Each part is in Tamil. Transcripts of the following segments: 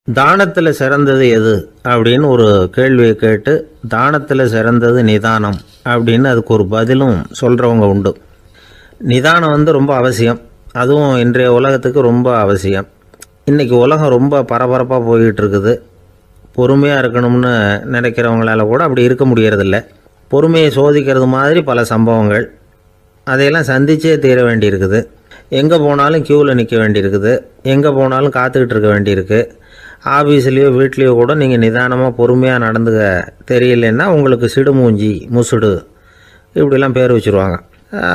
தானத்தில் சிறந்தது எது அப்படின்னு ஒரு கேள்வியை கேட்டு தானத்தில் சிறந்தது நிதானம் அப்படின்னு அதுக்கு ஒரு பதிலும் சொல்கிறவங்க உண்டு. நிதானம் ரொம்ப அவசியம். அதுவும் இன்றைய உலகத்துக்கு ரொம்ப அவசியம். இன்றைக்கி உலகம் ரொம்ப பரபரப்பாக போய்கிட்டு இருக்குது. பொறுமையாக இருக்கணும்னு நினைக்கிறவங்களால கூட அப்படி இருக்க முடியறதில்ல. பொறுமையை சோதிக்கிறது மாதிரி பல சம்பவங்கள். அதையெல்லாம் சந்திச்சே தீர வேண்டியிருக்குது. எங்கே போனாலும் க்யூவில் நிற்க வேண்டியிருக்குது. எங்கே போனாலும் காத்துக்கிட்டு இருக்க வேண்டியிருக்கு. ஆஃபீஸ்லேயோ வீட்லேயோ கூட நீங்கள் நிதானமாக பொறுமையாக நடந்துக்க தெரியலன்னா உங்களுக்கு சிடுமூஞ்சி, முசுடு இப்படிலாம் பேர் வச்சுருவாங்க.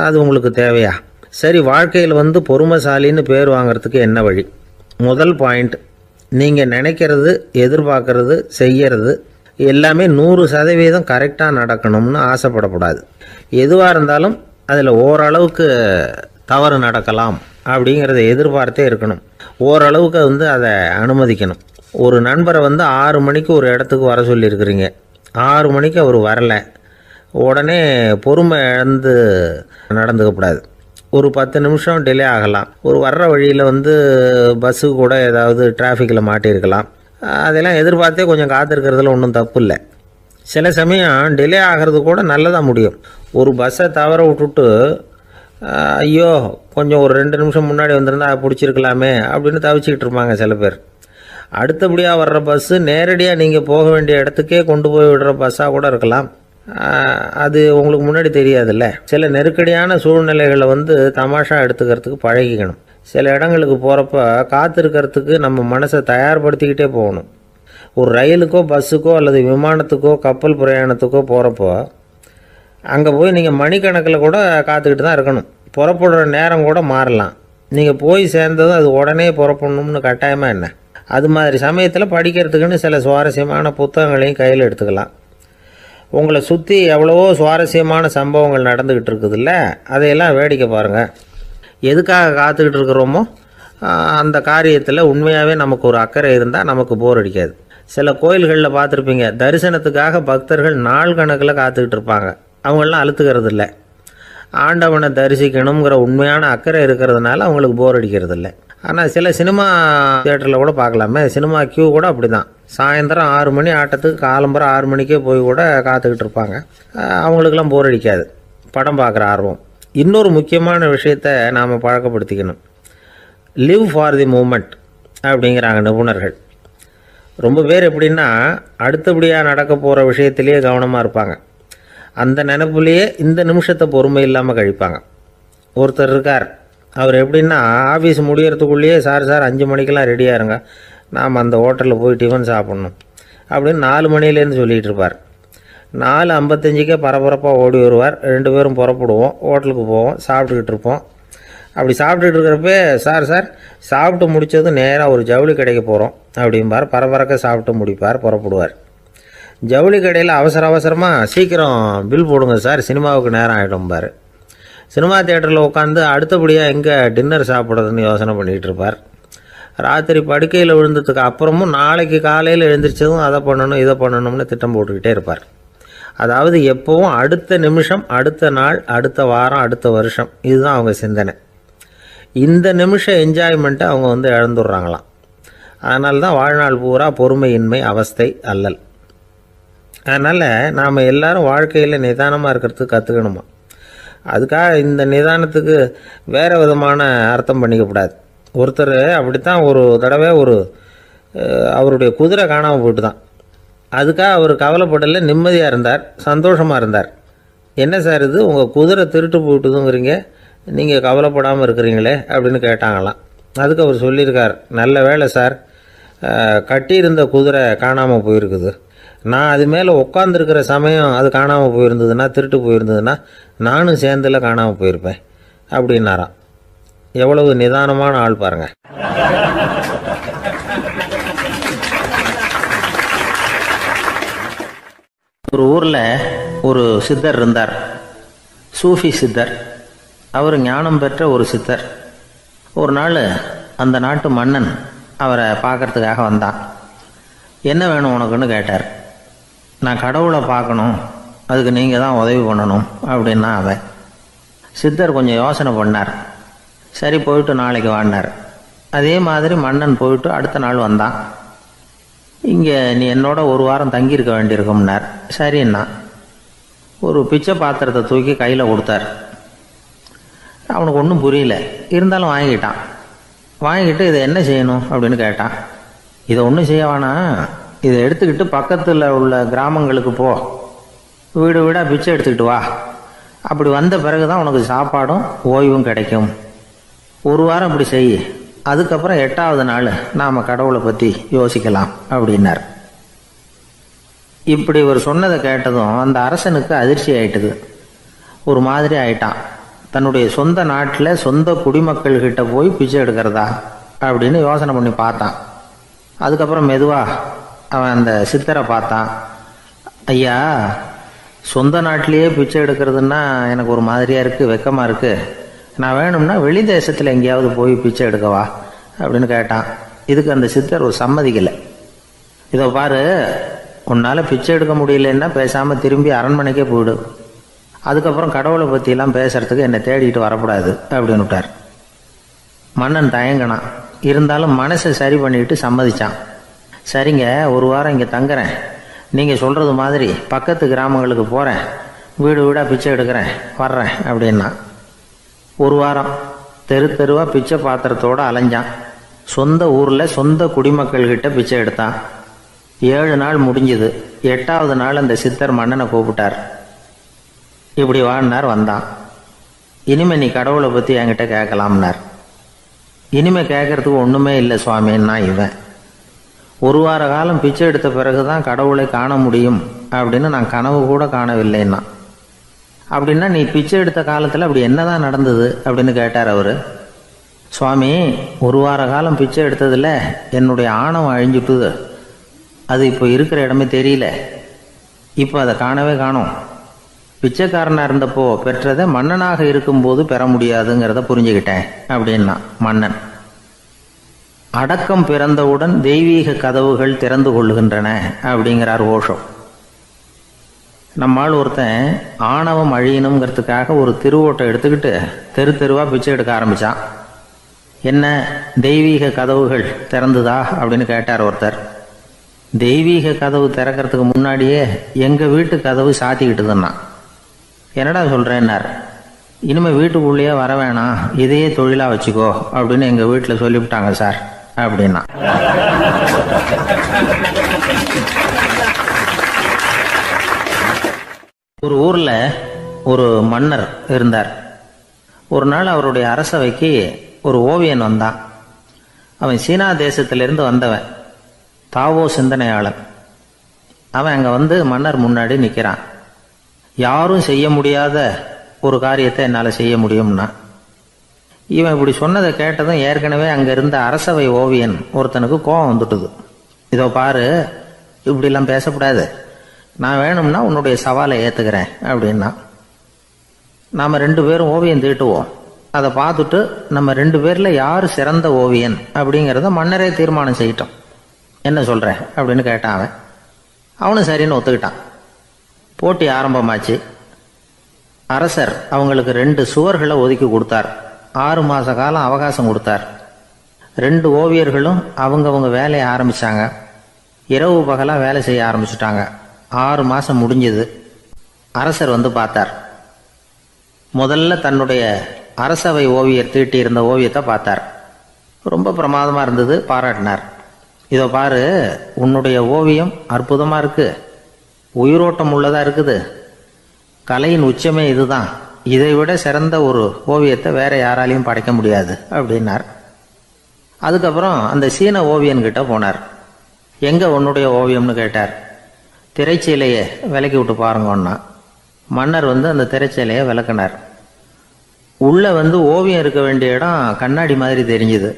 அது உங்களுக்கு தேவையா? சரி, வாழ்க்கையில் பொறுமைசாலின்னு பேர் வாங்கிறதுக்கு என்ன வழி? முதல் பாயிண்ட், நீங்கள் நினைக்கிறது, எதிர்பார்க்கறது, செய்கிறது எல்லாமே 100% கரெக்டாக நடக்கணும்னு ஆசைப்படக்கூடாது. எதுவாக இருந்தாலும் அதில் ஓரளவுக்கு தவறு நடக்கலாம் அப்படிங்கிறத எதிர்பார்த்தே இருக்கணும். ஓரளவுக்கு அதை அனுமதிக்கணும். ஒரு நண்பரை 6 மணிக்கு ஒரு இடத்துக்கு வர சொல்லியிருக்கிறீங்க. 6 மணிக்கு அவர் வரலை. உடனே பொறுமை இழந்து நடந்துக்கக்கூடாது. ஒரு 10 நிமிஷம் டிலே ஆகலாம். ஒரு வர்ற வழியில் பஸ்ஸு கூட ஏதாவது டிராஃபிக்கில் மாட்டியிருக்கலாம். அதெல்லாம் எதிர்பார்த்தே கொஞ்சம் காத்திருக்கிறதுல ஒன்றும் தப்பு இல்லை. சில சமயம் டிலே ஆகிறது கூட நல்லதாக முடியும். ஒரு பஸ்ஸை தவற விட்டுட்டு ஐயோ கொஞ்சம் ஒரு 2 நிமிஷம் முன்னாடி வந்திருந்தா பிடிச்சிருக்கலாமே அப்படின்னு தவிச்சிக்கிட்டு இருப்பாங்க சில பேர். அடுத்தபடியாக வர்ற பஸ்ஸு நேரடியாக நீங்கள் போக வேண்டிய இடத்துக்கே கொண்டு போய் விடுற பஸ்ஸாக கூட இருக்கலாம். அது உங்களுக்கு முன்னாடி தெரியாதுல்ல. சில நெருக்கடியான சூழ்நிலைகளை தமாஷா எடுத்துக்கிறதுக்கு பழகிக்கணும். சில இடங்களுக்கு போகிறப்ப காத்திருக்கிறதுக்கு நம்ம மனசை தயார்படுத்திக்கிட்டே போகணும். ஒரு ரயிலுக்கோ பஸ்ஸுக்கோ அல்லது விமானத்துக்கோ கப்பல் பிரயாணத்துக்கோ போகிறப்போ அங்கே போய் நீங்கள் மணிக்கணக்கில் கூட காத்துக்கிட்டு தான் இருக்கணும். புறப்படுற நேரம் கூட மாறலாம். நீங்கள் போய் சேர்ந்ததும் அது உடனே புறப்படணும்னு கட்டாயமாக என்ன? அது மாதிரி சமயத்தில் படிக்கிறதுக்குன்னு சில சுவாரஸ்யமான புத்தகங்களையும் கையில் எடுத்துக்கலாம். உங்களை சுற்றி எவ்வளவோ சுவாரஸ்யமான சம்பவங்கள் நடந்துக்கிட்டு இருக்குதுல்ல, அதையெல்லாம் வேடிக்கை பாருங்கள். எதுக்காக காத்துக்கிட்டு இருக்கிறோமோ அந்த காரியத்தில் உண்மையாகவே நமக்கு ஒரு அக்கறை இருந்தால் நமக்கு போர் அடிக்காது. சில கோயில்களில் பார்த்துருப்பீங்க, தரிசனத்துக்காக பக்தர்கள் நாள் கணக்கில் காத்துக்கிட்டு இருப்பாங்க. அவங்களெலாம் அழுத்துக்கிறது இல்லை. ஆண்டவனை தரிசிக்கணுங்கிற உண்மையான அக்கறை இருக்கிறதுனால அவங்களுக்கு போர் அடிக்கிறது இல்லை. ஆனால் சில சினிமா தியேட்டரில் கூட பார்க்கலாமே, சினிமா க்யூ கூட அப்படி தான். சாயந்தரம் 6 மணி ஆட்டத்துக்கு காலம்பரம் 6 மணிக்கே போய் கூட காத்துக்கிட்டு இருப்பாங்க. அவங்களுக்கெல்லாம் போர் அடிக்காது. படம் பார்க்குற ஆர்வம். இன்னொரு முக்கியமான விஷயத்தை நாம் பழக்கப்படுத்திக்கணும். லிவ் ஃபார் தி மூமெண்ட் அப்படிங்கிறாங்க நிபுணர்கள். ரொம்ப பேர் எப்படின்னா அடுத்தபடியாக நடக்க போகிற விஷயத்திலேயே கவனமாக இருப்பாங்க. அந்த நினைப்புலேயே இந்த நிமிஷத்தை பொறுமை இல்லாமல் கழிப்பாங்க. ஒருத்தர் இருக்கார், அவர் எப்படின்னா ஆஃபீஸ் முடியறதுக்குள்ளேயே சார் 5 மணிக்கெல்லாம் ரெடியாக இருங்க, நாம் அந்த ஹோட்டலில் போய் டிஃபன் சாப்பிட்ணும் அப்படின்னு 4 மணிலேருந்து சொல்லிகிட்டு இருப்பார். 4:55 பரபரப்பாக ஓடி வருவார். 2 பேரும் புறப்படுவோம், ஹோட்டலுக்கு போவோம், சாப்பிட்டுக்கிட்டு இருப்போம். அப்படி சாப்பிட்டுட்டு இருக்கிறப்ப சார் சாப்பிட்டு முடித்ததும் நேராக ஒரு ஜவுளி கடைக்கு போகிறோம் அப்படிம்பார். பரபரக்க சாப்பிட்டு முடிப்பார், புறப்படுவார். ஜவுளி கடையில் அவசரமாக சீக்கிரம் பில் போடுங்க சார், சினிமாவுக்கு நேரம் ஆகிடும்பார். சினிமா தியேட்டரில் உட்காந்து அடுத்தபடியாக எங்கே டின்னர் சாப்பிட்றதுன்னு யோசனை பண்ணிகிட்டு இருப்பார். ராத்திரி படுக்கையில் விழுந்ததுக்கு அப்புறமும் நாளைக்கு காலையில் எழுந்திரிச்சதும் அதை பண்ணணும் இதை பண்ணணும்னு திட்டம் போட்டுக்கிட்டே இருப்பார். அதாவது எப்போவும் அடுத்த நிமிஷம், அடுத்த நாள், அடுத்த வாரம், அடுத்த வருஷம், இதுதான் அவங்க சிந்தனை. இந்த நிமிஷம் என்ஜாய்மெண்ட்டை அவங்க இழந்துடுறாங்களாம். அதனால தான் வாழ்நாள் பூரா பொறுமையின்மை, அவஸ்தை, அல்லல். அதனால் நாம் எல்லோரும் வாழ்க்கையில் நிதானமாக இருக்கிறதுக்கு கற்றுக்கணுமா. அதுக்காக இந்த நிதானத்துக்கு வேறு விதமான அர்த்தம் பண்ணிக்கக்கூடாது. ஒருத்தர் அப்படித்தான் ஒரு தடவை அவருடைய குதிரை காணாமல் போயிட்டு தான். அதுக்காக அவர் கவலைப்படலை, நிம்மதியாக இருந்தார், சந்தோஷமாக இருந்தார். என்ன சார் இது, உங்கள் குதிரை திருட்டு போயிட்டுதுங்கிறீங்க, நீங்கள் கவலைப்படாமல் இருக்கிறீங்களே அப்படின்னு கேட்டாங்களாம். அதுக்கு அவர் சொல்லியிருக்கார், நல்ல வேலை சார், கட்டியிருந்த குதிரை காணாமல் போயிருக்குது. நான் அது மேலே உட்காந்துருக்கிற சமயம் அது காணாமல் போயிருந்ததுன்னா, திருட்டு போயிருந்ததுன்னா நானும் சேர்ந்தில் காணாமல் போயிருப்பேன் அப்படின்னாராம். எவ்வளவு நிதானமான ஆள் பாருங்கள். ஒரு ஊரில் ஒரு சித்தர் இருந்தார், சூஃபி சித்தர். அவர் ஞானம் பெற்ற ஒரு சித்தர். ஒரு நாள் அந்த நாட்டு மன்னன் அவரை பார்க்கறதுக்காக வந்தான். என்ன வேணும் உனக்குன்னு கேட்டார். நான் கடவுளை பார்க்கணும், அதுக்கு நீங்கள் தான் உதவி பண்ணணும் அப்படின்னா அவன். சித்தர் கொஞ்சம் யோசனை பண்ணார். சரி, போயிட்டு நாளைக்கு வாடினார். அதே மாதிரி மன்னன் போயிட்டு அடுத்த நாள் வந்தான். இங்கே நீ என்னோட ஒரு வாரம் தங்கியிருக்க வேண்டியிருக்கும்னார். சரின்னா ஒரு பிச்சை பாத்திரத்தை தூக்கி கையில் கொடுத்தார். அவனுக்கு ஒன்றும் புரியல, இருந்தாலும் வாங்கிட்டான். வாங்கிட்டு இதை என்ன செய்யணும் அப்படின்னு கேட்டான். இதை ஒன்றும் செய்ய வேணாம், இதை எடுத்துக்கிட்டு பக்கத்தில் உள்ள கிராமங்களுக்கு போ, வீடு வீடாக பிச்சை எடுத்துக்கிட்டு வா. அப்படி வந்த பிறகு தான் உனக்கு சாப்பாடும் ஓய்வும் கிடைக்கும். ஒரு வாரம் அப்படி செய், அதுக்கப்புறம் 8வது நாள் நாம் கடவுளை பற்றி யோசிக்கலாம் அப்படின்னார். இப்படி இவர் சொன்னதை கேட்டதும் அந்த அரசனுக்கு அதிர்ச்சி ஆயிட்டுது. ஒரு மாதிரி ஆயிட்டான். தன்னுடைய சொந்த நாட்டில் சொந்த குடிமக்கள்கிட்ட போய் பிச்சை எடுக்கிறதா அப்படின்னு யோசனை பண்ணி பார்த்தான். அதுக்கப்புறம் மெதுவாக அவன் அந்த சித்தரை பார்த்தான். ஐயா, சொந்த நாட்டிலேயே பிச்சை எடுக்கிறதுன்னா எனக்கு ஒரு மாதிரியாக இருக்குது, வெக்கமாக இருக்குது. நான் வேணும்னா வெளி தேசத்தில் எங்கேயாவது போய் பிச்சை எடுக்கவா அப்படின்னு கேட்டான். இதுக்கு அந்த சித்தர் ஒரு சம்மதிக்கலை. இதோ பாரு, உன்னால் பிச்சை எடுக்க முடியலன்னா பேசாமல் திரும்பி அரண்மனைக்கே போயிடு. அதுக்கப்புறம் கடவுளை பற்றியெல்லாம் பேசுறதுக்கு என்னை தேடிட்டு வரக்கூடாது அப்படின்னு விட்டார். மன்னன் தயங்கினான். இருந்தாலும் மனசை சரி பண்ணிட்டு சம்மதிச்சான். சரிங்க, ஒரு வாரம் இங்கே தங்குறேன், நீங்கள் சொல்கிறது மாதிரி பக்கத்து கிராமங்களுக்கு போகிறேன், வீடு வீடாக பிச்சை எடுக்கிறேன், வர்றேன் அப்படின்னா. ஒரு வாரம் தெரு தெருவாக பிச்சை பாத்திரத்தோடு அலைஞ்சான். சொந்த ஊரில் சொந்த குடிமக்கள்கிட்ட பிச்சை எடுத்தான். 7 நாள் முடிஞ்சுது. 8வது நாள் அந்த சித்தர் மன்னனை கூப்பிட்டார். இப்படி வாழ்னார். வந்தான். இனிமே நீ கடவுளை பற்றி என்கிட்ட கேட்கலாம்னார். இனிமே கேட்கறதுக்கு ஒன்றுமே இல்லை சுவாமின்னா இவன். ஒரு வார காலம் பிச்சை எடுத்த பிறகு தான் கடவுளை காண முடியும் அப்படின்னு நான் கனவு கூட காணவில்லைன்னா. அப்படின்னா நீ பிச்சை எடுத்த காலத்தில் அப்படி என்னதான் நடந்தது அப்படின்னு கேட்டார் அவர். சுவாமி, ஒரு வார காலம் பிச்சை எடுத்ததில் என்னுடைய ஆணவம் அழிஞ்சுட்டுது. அது இப்போ இருக்கிற இடமே தெரியல. இப்போ அதை காணவே காணோம். பிச்சைக்காரனாக இருந்தப்போ பெற்றதை மன்னனாக இருக்கும்போது பெற முடியாதுங்கிறத புரிஞ்சுக்கிட்டேன் அப்படின்னா மன்னன். அடக்கம் பிறந்தவுடன் தெய்வீக கதவுகள் திறந்து கொள்ளுகின்றன அப்படிங்கிறார் ஓஷோ. நம்மால் ஒருத்தன் ஆணவம் அழியணுங்கிறதுக்காக ஒரு திருவோட்டை எடுத்துக்கிட்டு தெரு தெருவாக பிச்சை எடுக்க ஆரம்பித்தான். என்ன, தெய்வீக கதவுகள் திறந்துதா அப்படின்னு கேட்டார் ஒருத்தர். தெய்வீக கதவு திறக்கிறதுக்கு முன்னாடியே எங்கள் வீட்டு கதவு சாத்திக்கிட்டுதுன்னா. என்னடா சொல்கிறேன்னார். இனிமேல் வீட்டுக்குள்ளேயே வர வேணாம், இதையே தொழிலாக வச்சுக்கோ அப்படின்னு எங்கள் வீட்டில் சொல்லிவிட்டாங்க சார் அப்படின்னா. ஒரு ஊரில் ஒரு மன்னர் இருந்தார். ஒரு நாள் அவருடைய அரசவைக்கு ஒரு ஓவியன் வந்தான். அவன் சீனா தேசத்திலிருந்து வந்தவன், தாவோ சிந்தனையாளன். அவன் அங்கே வந்து மன்னர் முன்னாடி நிற்கிறான். யாரும் செய்ய முடியாத ஒரு காரியத்தை என்னால் செய்ய முடியும்னா. இவன் இப்படி சொன்னதை கேட்டதும் ஏற்கனவே அங்கே இருந்த அரசவை ஓவியன் ஒருத்தனுக்கு கோபம் வந்துட்டுது. இதோ பாரு, இப்படிலாம் பேசக்கூடாது, நான் வேணும்னா உன்னுடைய சவாலை ஏற்றுக்கிறேன் அப்படின்னா. நாம் 2 பேரும் ஓவியம் தீட்டுவோம், அதை பார்த்துட்டு நம்ம 2 பேரில் யார் சிறந்த ஓவியன் அப்படிங்கிறத மன்னரே தீர்மானம் செய்யட்டும், என்ன சொல்கிறேன் அப்படின்னு கேட்டான் அவன். அவனும் சரின்னு ஒத்துக்கிட்டான். போட்டி ஆரம்பமாச்சு. அரசர் அவங்களுக்கு 2 சுவர்களை ஒதுக்கி கொடுத்தார். 6 மாத காலம் அவகாசம் கொடுத்தார். 2 ஓவியர்களும் அவங்கவங்க வேலையை ஆரம்பித்தாங்க. இரவு பகலாக வேலை செய்ய ஆரம்பிச்சுட்டாங்க. 6 மாதம் முடிஞ்சது. அரசர் வந்து பார்த்தார். முதல்ல தன்னுடைய அரசவை ஓவியர் தீட்டியிருந்த ஓவியத்தை பார்த்தார். ரொம்ப பிரமாதமாக இருந்தது, பாராட்டினார். இதோ பாரு, உன்னுடைய ஓவியம் அற்புதமாக இருக்குது, உயிரோட்டம் உள்ளதாக இருக்குது, கலையின் உச்சமே இதுதான், இதை விட சிறந்த ஒரு ஓவியத்தை வேற யாராலையும் படைக்க முடியாது அப்படின்னார். அதுக்கப்புறம் அந்த சீன ஓவியன்கிட்ட போனார். எங்கே உன்னுடைய ஓவியம்னு கேட்டார். திரைச்சீலையை விலக்கி விட்டு பாருங்கன்னா. மன்னர் வந்து அந்த திரைச்சீலையை விளக்குனார். உள்ளே வந்து ஓவியம் இருக்க வேண்டிய இடம் கண்ணாடி மாதிரி தெரிஞ்சுது.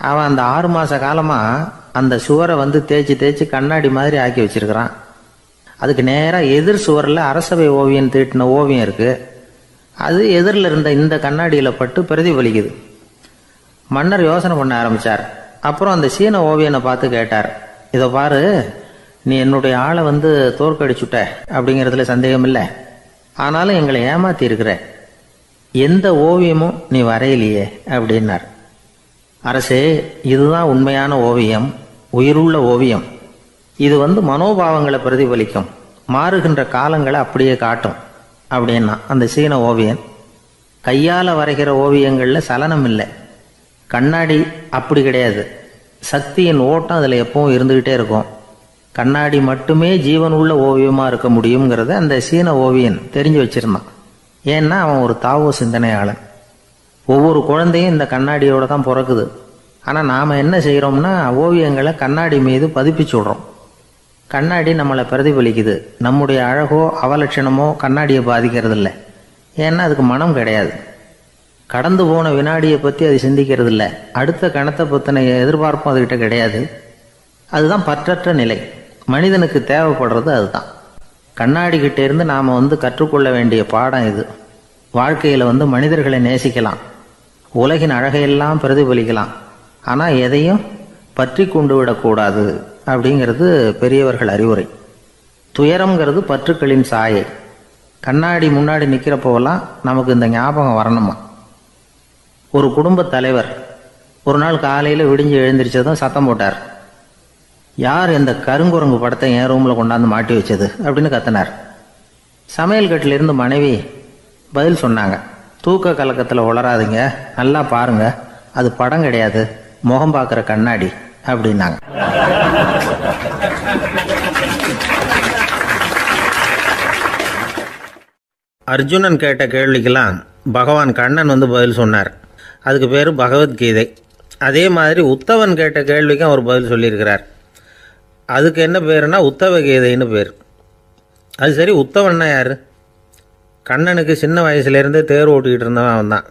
அவன் அந்த 6 மாத காலமாக அந்த சுவரை வந்து தேய்ச்சி தேய்ச்சி கண்ணாடி மாதிரி ஆக்கி வச்சிருக்கிறான். அதுக்கு நேராக எதிர் சுவரில் அரசவை ஓவியன் தீட்டின ஓவியம் இருக்குது. அது எதிரில் இருந்த இந்த கண்ணாடியில் பட்டு பிரதிபலிக்குது. மன்னர் யோசனை பண்ண ஆரம்பித்தார். அப்புறம் அந்த சீன ஓவியனை பார்த்து கேட்டார். இதை பாரு, நீ என்னுடைய ஆளை வந்து தோற்கடிச்சுட்ட அப்படிங்கிறதுல சந்தேகம் இல்லை, ஆனாலும் எங்களை ஏமாற்றி இருக்கிற, எந்த ஓவியமும் நீ வரையிலையே அப்படின்னார். அரசே, இதுதான் உண்மையான ஓவியம், உயிருள்ள ஓவியம். இது மனோபாவங்களை பிரதிபலிக்கும், மாறுகின்ற காலங்களை அப்படியே காட்டும் அப்படின்னா அந்த சீன ஓவியன். கையால் வரைகிற ஓவியங்களில் சலனம் இல்லை. கண்ணாடி அப்படி கிடையாது. சக்தியின் ஓட்டம் அதில் எப்பவும் இருந்துக்கிட்டே இருக்கும். கண்ணாடி மட்டுமே ஜீவன் உள்ள ஓவியமாக இருக்க முடியுங்கிறத அந்த சீன ஓவியன் தெரிஞ்சு வச்சிருந்தான். ஏன்னா அவன் ஒரு தாவோ சிந்தனையாளன். ஒவ்வொரு குழந்தையும் இந்த கண்ணாடியோடு தான் பிறக்குது. ஆனால் நாம் என்ன செய்கிறோம்னா ஓவியங்களை கண்ணாடி மீது பதிப்பிச்சு விடுறோம். கண்ணாடி நம்மளை பிரதிபலிக்குது. நம்முடைய அழகோ அவலட்சணமோ கண்ணாடியை பாதிக்கிறது இல்லை. ஏன்னா அதுக்கு மனம் கிடையாது. கடந்து போன வினாடியை பற்றி அது சிந்திக்கிறது இல்லை. அடுத்த கணத்தை பற்றின எதிர்பார்ப்பும் அதுகிட்ட கிடையாது. அதுதான் பற்றற்ற நிலை. மனிதனுக்கு தேவைப்படுறது அதுதான். கண்ணாடி கிட்டே இருந்து நாம் கற்றுக்கொள்ள வேண்டிய பாடம் இது. வாழ்க்கையில் மனிதர்களை நேசிக்கலாம், உலகின் அழகையெல்லாம் பிரதிபலிக்கலாம், ஆனால் எதையும் பற்றி கொண்டு விடக்கூடாது அப்படிங்கிறது பெரியவர்கள் அறிவுரை. துயரம்ங்கிறது பற்றுக்களின் சாயை. கண்ணாடி முன்னாடி நிற்கிறப்போவெல்லாம் நமக்கு இந்த ஞாபகம் வரணுமா. ஒரு குடும்பத் தலைவர் ஒரு நாள் காலையில் விடிஞ்சு எழுந்திரிச்சதும் சத்தம் போட்டார். யார் இந்த கருங்குரங்கு படத்தை என் ரூமில் கொண்டாந்து மாட்டி வச்சது அப்படின்னு கத்தினார். சமையல் கட்டிலிருந்து மனைவி பதில் சொன்னாங்க. தூக்க கலக்கத்தில் உளராதுங்க, நல்லா பாருங்க, அது படம் கிடையாது, முகம் பார்க்குற கண்ணாடி அப்படின்னாங்க. அர்ஜுனன் கேட்ட கேள்விக்கெல்லாம் பகவான் கண்ணன் பதில் சொன்னார். அதுக்கு பேர் பகவத்கீதை. அதே மாதிரி உத்தவன் கேட்ட கேள்விக்கும் அவர் பதில் சொல்லியிருக்கிறார். அதுக்கு என்ன பேருனா உத்தவ கீதைன்னு பேர். அது சரி, உத்தவன்னா யார்? கண்ணனுக்கு சின்ன வயசுலேருந்தே தேர் ஓட்டிக்கிட்டு இருந்தவன் அவன் தான்.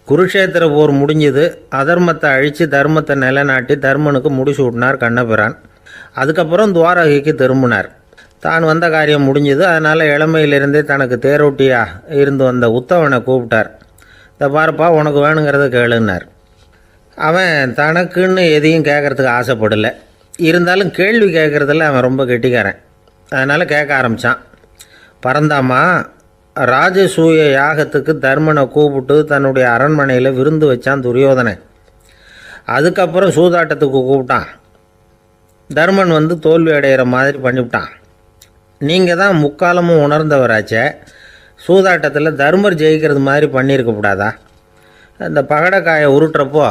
குருஷேத்திர போர் முடிஞ்சது. அதர்மத்தை அழித்து தர்மத்தை நிலைநாட்டி தர்மனுக்கு முடிச்சு விட்டினார் கண்ணபிரான். அதுக்கப்புறம் துவாரகைக்கு திரும்பினார். தான் வந்த காரியம் முடிஞ்சது. அதனால் இளமையிலிருந்தே தனக்கு தேரோட்டியாக இருந்து வந்த உத்தவனை கூப்பிட்டார். இதை பாருப்பா, உனக்கு வேணுங்கிறத கேளுன்னார். அவன் தனக்குன்னு எதையும் கேட்குறதுக்கு ஆசைப்படலை. இருந்தாலும் கேள்வி கேட்குறதில் அவன் ரொம்ப கெட்டிக்காரன். அதனால் கேட்க ஆரம்பித்தான். பரந்தாமா, ராஜசூய யாகத்துக்கு தர்மனை கூப்பிட்டு தன்னுடைய அரண்மனையில் விருந்து வச்சான் துரியோதனை. அதுக்கப்புறம் சூதாட்டத்துக்கு கூப்பிட்டான். தர்மன் தோல்வி அடைகிற மாதிரி பண்ணிவிட்டான். நீங்கள் தான் முக்காலமும் உணர்ந்தவராச்சே, சூதாட்டத்தில் தர்மர் ஜெயிக்கிறது மாதிரி பண்ணியிருக்கக்கூடாதா? இந்த பகடைக்காயை உருட்டுறப்போ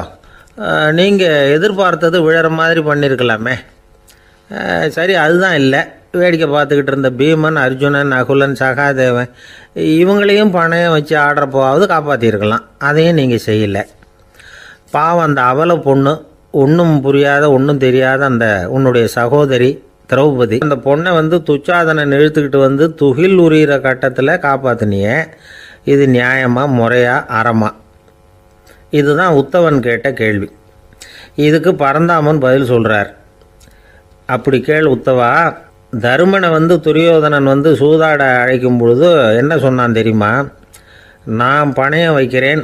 நீங்கள் எதிர்பார்த்தது விழற மாதிரி பண்ணியிருக்கலாமே. சரி, அதுதான் இல்லை. வேடிக்கை பார்த்துக்கிட்டு இருந்த பீமன், அர்ஜுனன், நகுலன், சகாதேவன் இவங்களையும் பணையம் வச்சு ஆடுறப்போவாவது காப்பாற்றிருக்கலாம். அதையும் நீங்கள் செய்யலை. பாவம் அந்த அவல பொண்ணு, ஒன்றும் புரியாத ஒன்றும் தெரியாத அந்த உன்னுடைய சகோதரி திரௌபதி, அந்த பொண்ணை துச்சாதனன் இழுத்துக்கிட்டு துகில் உரிகிற கட்டத்தில் காப்பாற்றினியே. இது நியாயமா, முறையா, அறமா? இதுதான் உத்தவன் கேட்ட கேள்வி. இதுக்கு பரந்தாமன் பதில் சொல்கிறார். அப்படி கேள் உத்தவா. தருமனை துரியோதனன் சூதாட அழைக்கும் பொழுது என்ன சொன்னான் தெரியுமா? நான் பணையம் வைக்கிறேன்,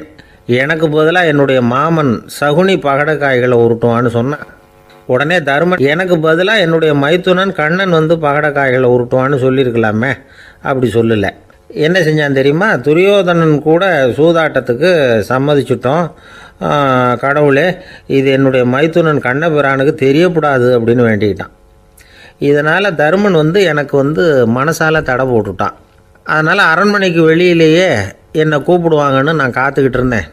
எனக்கு பதிலாக என்னுடைய மாமன் சகுனி பகடைக்காய்களை உருட்டுவான்னு சொன்னான். உடனே தருமன் எனக்கு பதிலாக என்னுடைய மைத்துனன் கண்ணன் பகடைக்காய்களை உருட்டுவான்னு சொல்லியிருக்கலாமே. அப்படி சொல்லலை. என்ன செஞ்சான் தெரியுமா? துரியோதனன் கூட சூதாட்டத்துக்கு சம்மதிச்சிட்டோம், கடவுளே இது என்னுடைய மைத்துனன் கண்ணபிரானுக்கு தெரியக்கூடாது அப்படின்னு வேண்டிக்கிட்டான். இதனால் தருமன் எனக்கு மனசால் தடை போட்டுட்டான். அதனால் அரண்மனைக்கு வெளியிலேயே என்னை கூப்பிடுவாங்கன்னு நான் காத்துக்கிட்டு இருந்தேன்.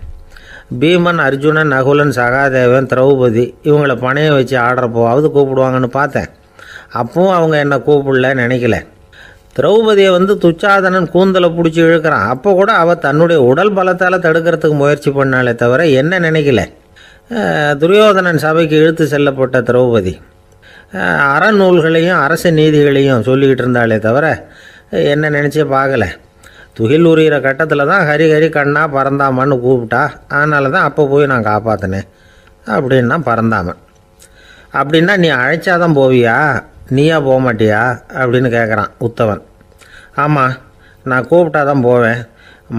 பீமன், அர்ஜுனன், நகுலன், சகாதேவன், திரௌபதி இவங்களை பணையம் வச்சு ஆடுறப்போவாவது கூப்பிடுவாங்கன்னு பார்த்தேன். அப்பவும் அவங்க என்னை கூப்பிடல, நினைக்கல. திரௌபதியை துச்சாதனன் கூந்தலை பிடிச்சி இழுக்கிறான். அப்போ கூட அவள் தன்னுடைய உடல் பலத்தால் தடுக்கிறதுக்கு முயற்சி பண்ணாலே தவிர என்ன நினைக்கல. துரியோதனன் சபைக்கு இழுத்து செல்லப்பட்ட திரௌபதி அறநூல்களையும் அரச நீதிகளையும் சொல்லிக்கிட்டு இருந்தாலே தவிர என்ன நினச்சே பார்க்கல. துகில் உரிகிற கட்டத்தில் தான் ஹரி ஹரி கண்ணா பரந்தாமன்னு கூப்பிட்டா. அதனால தான் அப்போ போய் நான் காப்பாற்றினேன் அப்படின்னா பரந்தாமன். அப்படின்னா நீ அழைச்சாதான் போவியா, நீயா போக மாட்டியா அப்படின்னு கேட்குறான் உத்தவன். ஆமாம், நான் கூப்பிட்டா தான் போவேன்.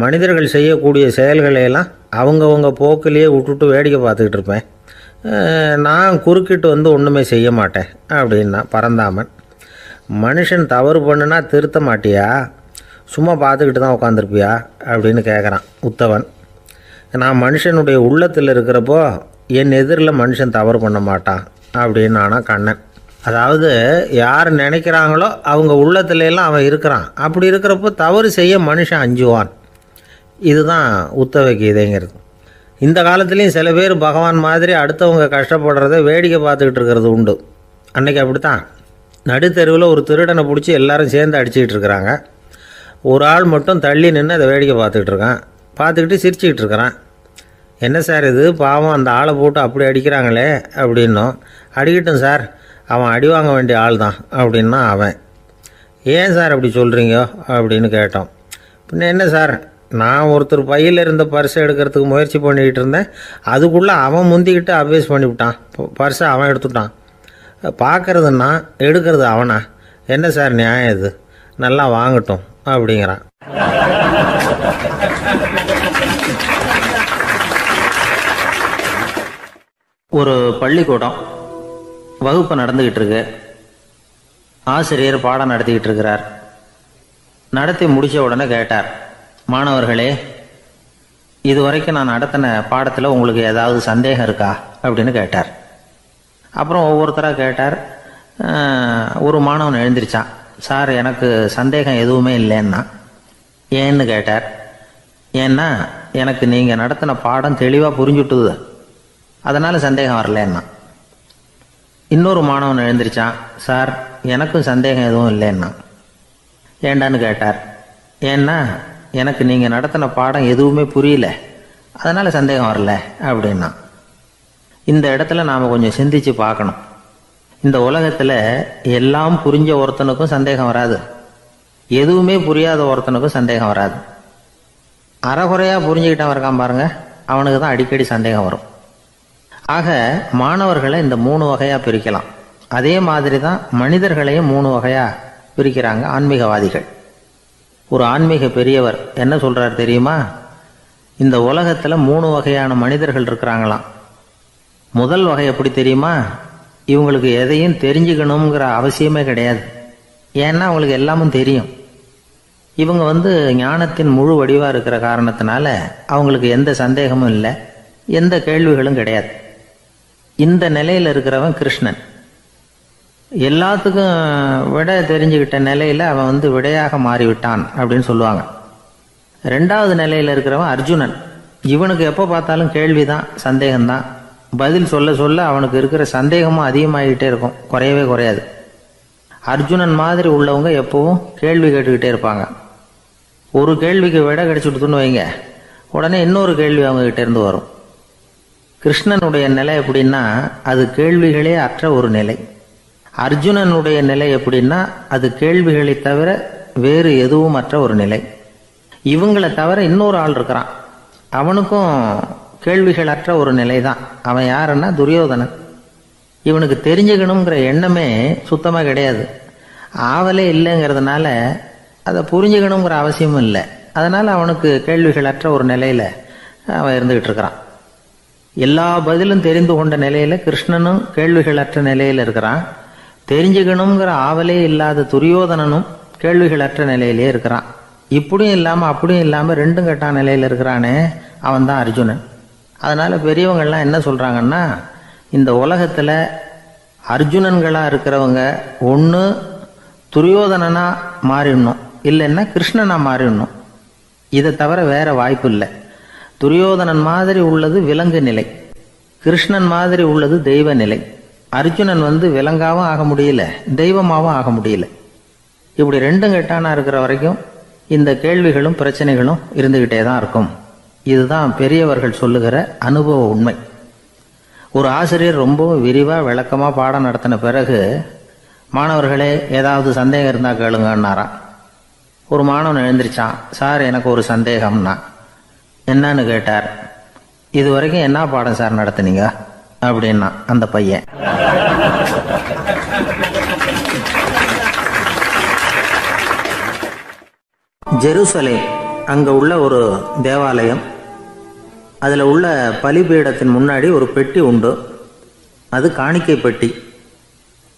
மனிதர்கள் செய்யக்கூடிய செயல்களையெல்லாம் அவங்கவுங்க போக்கிலேயே விட்டுட்டு வேடிக்கை பார்த்துக்கிட்டு இருப்பேன். நான் குறுக்கிட்டு ஒன்றுமே செய்ய மாட்டேன் அப்படின்னா பரந்தாமன். மனுஷன் தவறு பண்ணுனா திருத்த மாட்டியா, சும்மா பார்த்துக்கிட்டு தான் உட்காந்துருப்பியா அப்படின்னு கேட்குறான் உத்தவன். நான் மனுஷனுடைய உள்ளத்தில் இருக்கிறப்போ என் எதிரில் மனுஷன் தவறு பண்ண மாட்டான் அப்படின்னு ஆனால் கண்ணன். அதாவது யார் நினைக்கிறாங்களோ அவங்க உள்ளத்துல எல்லாம் அவன் இருக்கிறான். அப்படி இருக்கிறப்போ தவறு செய்ய மனுஷன் அஞ்சுவான். இதுதான் உத்தவ கீதைங்கிறது. இந்த காலத்துலேயும் சில பேர் பகவான் மாதிரி அடுத்தவங்க கஷ்டப்படுறத வேடிக்கை பார்த்துக்கிட்டு இருக்கிறது உண்டு. அன்றைக்கி அப்படித்தான். நடுத்தெருவில் ஒரு திருடனை பிடிச்சி எல்லாரும் சேர்ந்து அடிச்சுக்கிட்டு இருக்கிறாங்க. ஒரு ஆள் மட்டும் தள்ளி நின்று அதை வேடிக்கை பார்த்துக்கிட்டு இருக்கான். பார்த்துக்கிட்டு சிரிச்சுக்கிட்டு இருக்கிறான். என்ன சார் இது, பாவம் அந்த ஆளை போட்டு அப்படி அடிக்கிறாங்களே அப்படின்னோம். அடிக்கட்டும் சார், அவன் அடி வாங்க வேண்டிய ஆள் தான் அப்படின்னா அவன். ஏன் சார் அப்படி சொல்கிறீங்க அப்படின்னு கேட்டோம். பின்ன என்ன சார், நான் ஒருத்தர் பையில் இருந்த பர்ஸை எடுக்கிறதுக்கு முயற்சி பண்ணிக்கிட்டு இருந்தேன். அதுக்குள்ளே அவன் முந்திக்கிட்டு அபேஸ் பண்ணிவிட்டான். பர்ஸை அவன் எடுத்துட்டான். பார்க்குறதுன்னா எடுக்கிறது அவனா? என்ன சார் நியாயம் இது? நல்லா வாங்கட்டும் அப்படிங்கிறான். ஒரு பள்ளிக்கூடம் வகுப்பு நடந்துக்கிட்டு இருக்கு. ஆசிரியர் பாடம் நடத்திக்கிட்டு இருக்கிறார். நடத்தி முடித்த உடனே கேட்டார், மாணவர்களே, இதுவரைக்கும் நான் நடத்தின பாடத்தில் உங்களுக்கு ஏதாவது சந்தேகம் இருக்கா அப்படின்னு கேட்டார். அப்புறம் ஒவ்வொருத்தராக கேட்டார். ஒரு மாணவன் எழுந்திருச்சான். சார், எனக்கு சந்தேகம் எதுவுமே இல்லைன்னா. ஏன்னு கேட்டார். ஏன்னா எனக்கு நீங்கள் நடத்தின பாடம் தெளிவாக புரிஞ்சுட்டுது, அதனால் சந்தேகம் வரலன்னா. இன்னொரு மாணவன் எழுந்திருச்சான். சார், எனக்கும் சந்தேகம் எதுவும் இல்லைன்னா. ஏண்டான்னு கேட்டார். ஏன்னா எனக்கு நீங்கள் நடத்தின பாடம் எதுவுமே புரியல, அதனால் சந்தேகம் வரல அப்படின்னா. இந்த இடத்துல நாம் கொஞ்சம் சிந்திச்சு பார்க்கணும். இந்த உலகத்தில் எல்லாம் புரிஞ்ச ஒருத்தனுக்கும் சந்தேகம் வராது, எதுவுமே புரியாத ஒருத்தனுக்கும் சந்தேகம் வராது. அறகுறையாக புரிஞ்சுக்கிட்டவன் இருக்கான் பாருங்க, அவனுக்கு தான் அடிக்கடி சந்தேகம் வரும். ஆக மாணவர்களை இந்த 3 வகையாக பிரிக்கலாம். அதே மாதிரி தான் மனிதர்களையும் 3 வகையாக பிரிக்கிறாங்க ஆன்மீகவாதிகள். ஒரு ஆன்மீக பெரியவர் என்ன சொல்கிறார் தெரியுமா? இந்த உலகத்தில் 3 வகையான மனிதர்கள் இருக்கிறாங்களாம். முதல் வகை எப்படி தெரியுமா? இவங்களுக்கு எதையும் தெரிஞ்சுக்கணுங்கிற அவசியமே கிடையாது. ஏன்னா அவங்களுக்கு எல்லாமும் தெரியும். இவங்க ஞானத்தின் முழு வடிவாக இருக்கிற காரணத்தினால அவங்களுக்கு எந்த சந்தேகமும் இல்லை, எந்த கேள்விகளும் கிடையாது. இந்த நிலையில் இருக்கிறவன் கிருஷ்ணன். எல்லாத்துக்கும் விட தெரிஞ்சுக்கிட்ட நிலையில் அவன் விடையாக மாறிவிட்டான் அப்படின்னு சொல்லுவாங்க. 2வது நிலையில் இருக்கிறவன் அர்ஜுனன். இவனுக்கு எப்போ பார்த்தாலும் கேள்விதான், சந்தேகம்தான். பதில் சொல்ல சொல்ல அவனுக்கு இருக்கிற சந்தேகமும் அதிகமாகிக்கிட்டே இருக்கும், குறையவே குறையாது. அர்ஜுனன் மாதிரி உள்ளவங்க எப்பவும் கேள்வி கேட்டுக்கிட்டே இருப்பாங்க. ஒரு கேள்விக்கு விட கிடைச்சுட்டுன்னு வைங்க, உடனே இன்னொரு கேள்வி அவங்ககிட்ட இருந்து வரும். கிருஷ்ணனுடைய நிலை எப்படின்னா அது கேள்விகளே அற்ற ஒரு நிலை. அர்ஜுனனுடைய நிலை எப்படின்னா அது கேள்விகளை தவிர வேறு எதுவும் அற்ற ஒரு நிலை. இவங்களை தவிர இன்னொரு ஆள் இருக்கிறான், அவனுக்கும் கேள்விகள் அற்ற ஒரு நிலை தான். அவன் யாருன்னா துரியோதனன். இவனுக்கு தெரிஞ்சுக்கணுங்கிற எண்ணமே சுத்தமாக கிடையாது. ஆவலே இல்லைங்கிறதுனால அதை புரிஞ்சுக்கணுங்கிற அவசியமும் இல்லை. அதனால் அவனுக்கு கேள்விகள் அற்ற ஒரு நிலையில் அவன் இருந்துகிட்டு இருக்கிறான். எல்லா பதிலும் தெரிந்து கொண்ட நிலையில் கிருஷ்ணனும் கேள்விகள் அற்ற நிலையில் இருக்கிறான். தெரிஞ்சுக்கணுங்கிற ஆவலே இல்லாத துரியோதனனும் கேள்விகள் அற்ற நிலையிலே இருக்கிறான். இப்படியும் இல்லாமல் அப்படியும் இல்லாமல் 2ம் கெட்டான் நிலையில் இருக்கிறானே, அவன் தான் அர்ஜுனன். அதனால் பெரியவங்கள்லாம் என்ன சொல்கிறாங்கன்னா, இந்த உலகத்தில் அர்ஜுனன்களாக இருக்கிறவங்க ஒன்று துரியோதனனாக மாறிடணும், இல்லைன்னா கிருஷ்ணனாக மாறிடணும். இதை தவிர வேற வாய்ப்பு இல்லை. துரியோதனன் மாதிரி உள்ளது விலங்கு நிலை, கிருஷ்ணன் மாதிரி உள்ளது தெய்வ நிலை. அர்ஜுனன் விலங்காவும் ஆக முடியல, தெய்வமாகவும் ஆக முடியல. இப்படி 2ம் கெட்டானா இருக்கிற வரைக்கும் இந்த கேள்விகளும் பிரச்சனைகளும் இருந்துகிட்டே தான் இருக்கும். இதுதான் பெரியவர்கள் சொல்லுகிற அனுபவ உண்மை. ஒரு ஆசிரியர் ரொம்பவும் விரிவாக விளக்கமாக பாடம் நடத்தின பிறகு, மாணவர்களே ஏதாவது சந்தேகம் இருந்தால் கேளுங்கன்னாராம். ஒரு மாணவன் எழுந்திருச்சான். சார், எனக்கு ஒரு சந்தேகம்னா. என்னன்னு கேட்டார். இது வரைக்கும் என்ன பாடம் சார் நடத்துனீங்க அப்படின்னா அந்த பையன். ஜெருசலேம் அங்கே உள்ள ஒரு தேவாலயம். அதில் உள்ள பலிபீடத்தின் முன்னாடி ஒரு பெட்டி உண்டு. அது காணிக்கை பெட்டி.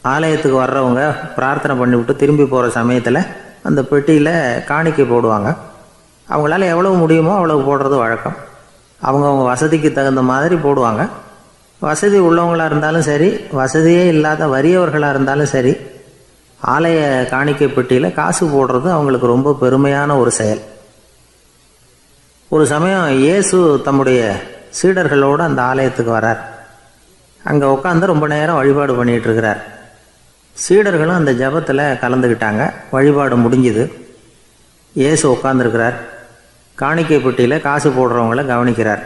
ஆலயத்துக்கு வர்றவங்க பிரார்த்தனை பண்ணிவிட்டு திரும்பி போகிற சமயத்தில் அந்த பெட்டியில் காணிக்கை போடுவாங்க. அவங்களால எவ்வளவு முடியுமோ அவ்வளவு போடுறது வழக்கம். அவங்க வசதிக்கு தகுந்த மாதிரி போடுவாங்க. வசதி உள்ளவங்களாக இருந்தாலும் சரி, வசதியே இல்லாத வறியவர்களாக இருந்தாலும் சரி, ஆலய காணிக்கை பெட்டியில் காசு போடுறது அவங்களுக்கு ரொம்ப பெருமையான ஒரு செயல். ஒரு சமயம் இயேசு தம்முடைய சீடர்களோடு அந்த ஆலயத்துக்கு வரார். அங்கே உட்காந்து ரொம்ப நேரம் வழிபாடு பண்ணிகிட்டு இருக்கிறார். சீடர்களும் அந்த ஜபத்தில் கலந்துக்கிட்டாங்க. வழிபாடு முடிஞ்சுது. இயேசு உட்காந்துருக்கிறார். காணிக்கை பெட்டியில் காசு போடுறவங்கள கவனிக்கிறார்.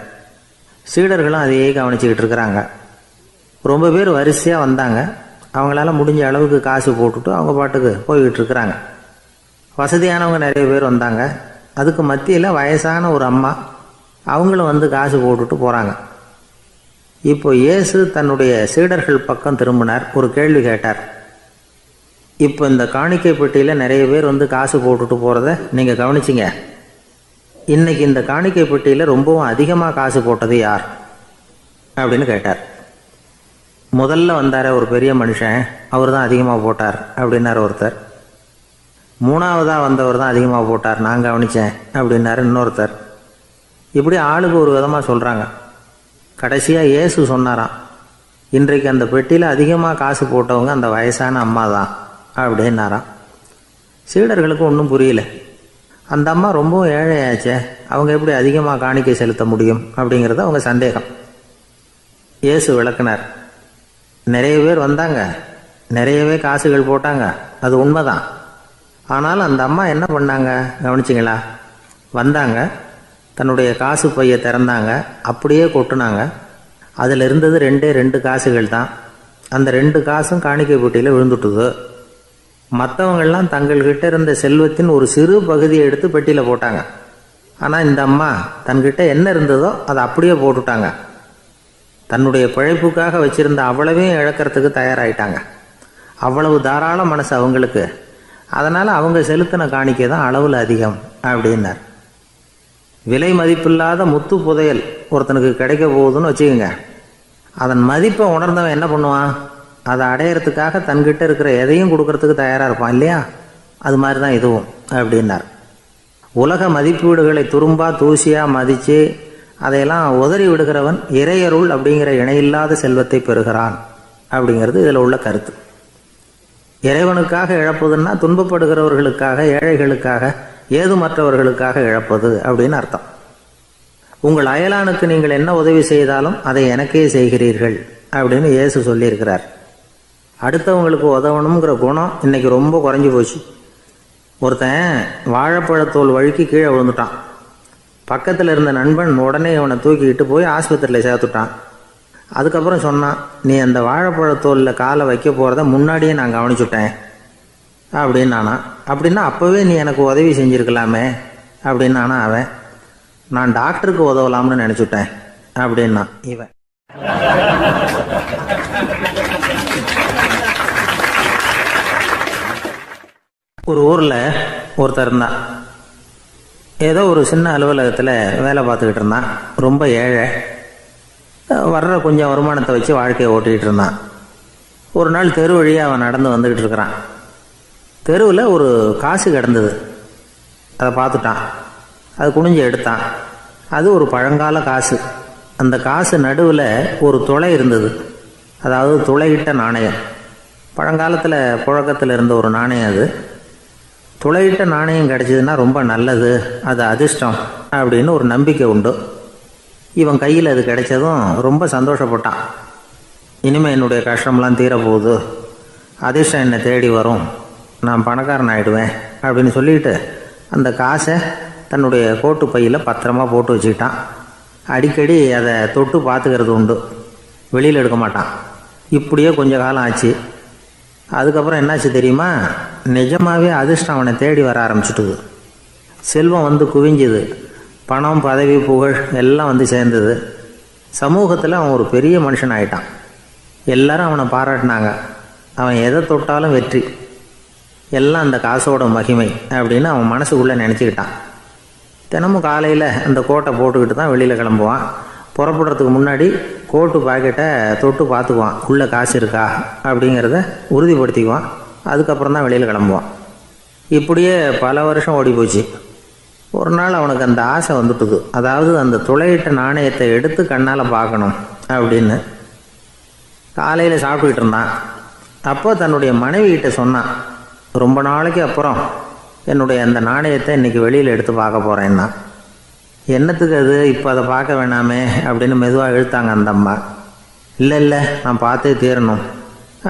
சீடர்களும் அதையே கவனிச்சுக்கிட்டு இருக்கிறாங்க. ரொம்ப பேர் வரிசையாக வந்தாங்க. அவங்களால முடிஞ்ச அளவுக்கு காசு போட்டுட்டு அவங்க பாட்டுக்கு போய்கிட்டு இருக்கிறாங்க. வசதியானவங்க நிறைய பேர் வந்தாங்க. அதுக்கு மத்தியில் வயசான ஒரு அம்மா, அவங்களும் வந்து காசு போட்டுட்டு போகிறாங்க. இப்போ இயேசு தன்னுடைய சீடர்கள் பக்கம் திரும்பினார். ஒரு கேள்வி கேட்டார். இப்போ இந்த காணிக்கை பெட்டியில் நிறைய பேர் வந்து காசு போட்டுட்டு போகிறத நீங்கள் கவனிச்சிங்க. இன்றைக்கி இந்த காணிக்கை பெட்டியில் ரொம்பவும் அதிகமாக காசு போட்டது யார் அப்படின்னு கேட்டார். முதல்ல வந்தார் ஒரு பெரிய மனுஷன், அவர் தான் அதிகமாக போட்டார் அப்படின்னார் ஒருத்தர். மூணாவதாக வந்தவர் தான் அதிகமாக போட்டார், நான் கவனித்தேன் அப்படின்னாரு இன்னொருத்தர். இப்படி ஆளுக்கு ஒரு விதமாக சொல்கிறாங்க. கடைசியாக இயேசு சொன்னாராம், இன்றைக்கு அந்த பெட்டியில் அதிகமாக காசு போட்டவங்க அந்த வயசான அம்மா தான் அப்படின்னாராம். சீடர்களுக்கு ஒன்றும் புரியல. அந்த அம்மா ரொம்பவும் ஏழையாச்சே, அவங்க எப்படி அதிகமாக காணிக்கை செலுத்த முடியும் அப்படிங்கிறது அவங்க சந்தேகம். இயேசு விளக்குனார். நிறைய பேர் வந்தாங்க, நிறையவே காசுகள் போட்டாங்க, அது உண்மைதான். ஆனால் அந்த அம்மா என்ன பண்ணாங்க கவனிச்சிங்களா? வந்தாங்க, தன்னுடைய காசு பையை திறந்தாங்க, அப்படியே கொட்டுனாங்க. அதில் இருந்தது 2 காசுகள் தான். அந்த 2 காசும் காணிக்கை பெட்டியில் விழுந்துட்டுது. மற்றவங்கள்லாம் தங்கள்கிட்ட இருந்த செல்வத்தின் ஒரு சிறு பகுதியை எடுத்து பெட்டியில் போட்டாங்க. ஆனால் இந்த அம்மா தன்கிட்ட என்ன இருந்ததோ அதை அப்படியே போட்டுட்டாங்க. தன்னுடைய பிழைப்புக்காக வச்சுருந்த அவ்வளவையும் இழக்கிறதுக்கு தயாராகிட்டாங்க. அவ்வளவு தாராள மனசு அவங்களுக்கு. அதனால் அவங்க செலுத்தின காணிக்கை தான் அளவில் அதிகம் அப்படின்னார். விலை மதிப்பில்லாத முத்து புதையல் ஒருத்தனுக்கு கிடைக்க போகுதுன்னு வச்சுக்கோங்க. அதன் மதிப்பை உணர்ந்தவன் என்ன பண்ணுவான்? அதை அடையிறதுக்காக தன்கிட்ட இருக்கிற எதையும் கொடுக்கறதுக்கு தயாராக இருப்பான் இல்லையா? அது மாதிரி தான் இதுவும் அப்படின்னார். உலக மதிப்பீடுகளை துரும்பா தூசியாக மதித்து அதையெல்லாம் உதறி விடுகிறவன் இறையருள் அப்படிங்கிற இணையில்லாத செல்வத்தை பெறுகிறான் அப்படிங்கிறது இதில் உள்ள கருத்து. இறைவனுக்காக இழப்பதுன்னா துன்பப்படுகிறவர்களுக்காக, ஏழைகளுக்காக, ஏதுமற்றவர்களுக்காக இழப்பது அப்படின்னு அர்த்தம். உங்கள் அயலானுக்கு நீங்கள் என்ன உதவி செய்தாலும் அதை எனக்கே செய்கிறீர்கள் அப்படின்னு இயேசு சொல்லியிருக்கிறார். அடுத்தவங்களுக்கு உதவணுங்கிற குணம் இன்னைக்கு ரொம்ப குறைஞ்சி போச்சு. ஒருத்தன் வாழைப்பழத்தோல் வழுக்கி கீழே விழுந்துட்டான். பக்கத்தில் இருந்த நண்பன் உடனே அவனை தூக்கிக்கிட்டு போய் ஆஸ்பத்திரியில் சேர்த்துட்டான். அதுக்கப்புறம் சொன்னான், நீ அந்த வாழைப்பழத்தோலில் காலை வைக்க போகிறத முன்னாடியே நான் கவனிச்சுட்டேன் அப்படின்னு நானா. அப்படின்னா அப்போவே நீ எனக்கு உதவி செஞ்சுருக்கலாமே அப்படின்னு நானா. அவன், நான் டாக்டருக்கு உதவலாம்னு நினச்சிட்டேன் அப்படின்னா இவன். ஒரு ஊரில் ஒருத்தர் இருந்தான். ஏதோ ஒரு சின்ன அலுவலகத்தில் வேலை பார்த்துக்கிட்டு இருந்தான். ரொம்ப ஏழை. வர்ற கொஞ்சம் வருமானத்தை வச்சு வாழ்க்கையை ஓட்டிகிட்டு இருந்தான். ஒரு நாள் தெரு வழியாக அவன் நடந்து வந்துக்கிட்டு இருக்கிறான். தெருவில் ஒரு காசு கிடந்தது. அதை பார்த்துட்டான். அது குனிஞ்சு எடுத்தான். அது ஒரு பழங்கால காசு. அந்த காசு நடுவில் ஒரு துளை இருந்தது. அதாவது துளையிட்ட நாணயம். பழங்காலத்தில் புழக்கத்தில் இருந்த ஒரு நாணயம் அது. துளையிட்ட நாணயம் கிடச்சிதுன்னா ரொம்ப நல்லது, அது அதிர்ஷ்டம் அப்படின்னு ஒரு நம்பிக்கை உண்டு. இவன் கையில் அது கிடைச்சதும் ரொம்ப சந்தோஷப்பட்டான். இனிமேல் என்னுடைய கஷ்டம்லாம் தீரப்போகுது, அதிர்ஷ்டம் என்னை தேடி வரும், நான் பணக்காரன் ஆகிடுவேன் அப்படின்னு சொல்லிட்டு அந்த காசை தன்னுடைய கோட்டு பையில் பத்திரமா போட்டு வச்சுக்கிட்டான். அடிக்கடி அதை தொட்டு பார்த்துக்கிறது உண்டு, வெளியில் எடுக்க மாட்டான். இப்படியே கொஞ்ச காலம் ஆச்சு. அதுக்கப்புறம் என்னாச்சு தெரியுமா? நிஜமாகவே அதிர்ஷ்டம் அவனை தேடி வர ஆரம்பிச்சுட்டுது. செல்வம் வந்து குவிஞ்சுது. பணம், பதவி, புகழ் எல்லாம் வந்து சேர்ந்தது. சமூகத்தில் அவன் ஒரு பெரிய மனுஷன் ஆகிட்டான். எல்லாரும் அவனை பாராட்டினாங்க. அவன் எதை தொட்டாலும் வெற்றி, எல்லாம் அந்த காசோட மகிமை அப்படின்னு அவன் மனசுக்குள்ளே நினச்சிக்கிட்டான். தினமும் காலையில் அந்த கோட்டை போட்டுக்கிட்டு தான் வெளியில் கிளம்புவான். புறப்படுறதுக்கு முன்னாடி கோட்டு பாக்கெட்டை தொட்டு பார்த்துக்குவான், உள்ளே காசு இருக்கா அப்படிங்கிறத உறுதிப்படுத்திக்குவான். அதுக்கப்புறம் தான் வெளியில் கிளம்புவான். இப்படியே பல வருஷம் ஓடி போச்சு. ஒரு நாள் அவனுக்கு அந்த ஆசை வந்துட்டுது. அதாவது அந்த துளையிட்ட நாணயத்தை எடுத்து கண்ணால் பார்க்கணும் அப்படின்னு. காலையில் சாப்பிட்டுக்கிட்டு இருந்தான். அப்போ தன்னுடைய மனைவிகிட்ட சொன்னான், ரொம்ப நாளைக்கு அப்புறம் என்னுடைய அந்த நாணயத்தை இன்றைக்கி வெளியில் எடுத்து பார்க்க போகிறேன்னா. என்னத்துக்கு அது, இப்போ அதை பார்க்க வேணாமே அப்படின்னு மெதுவாக இழுத்தாங்க அந்த அம்மா. இல்லை நான் பார்த்தே தீரணும்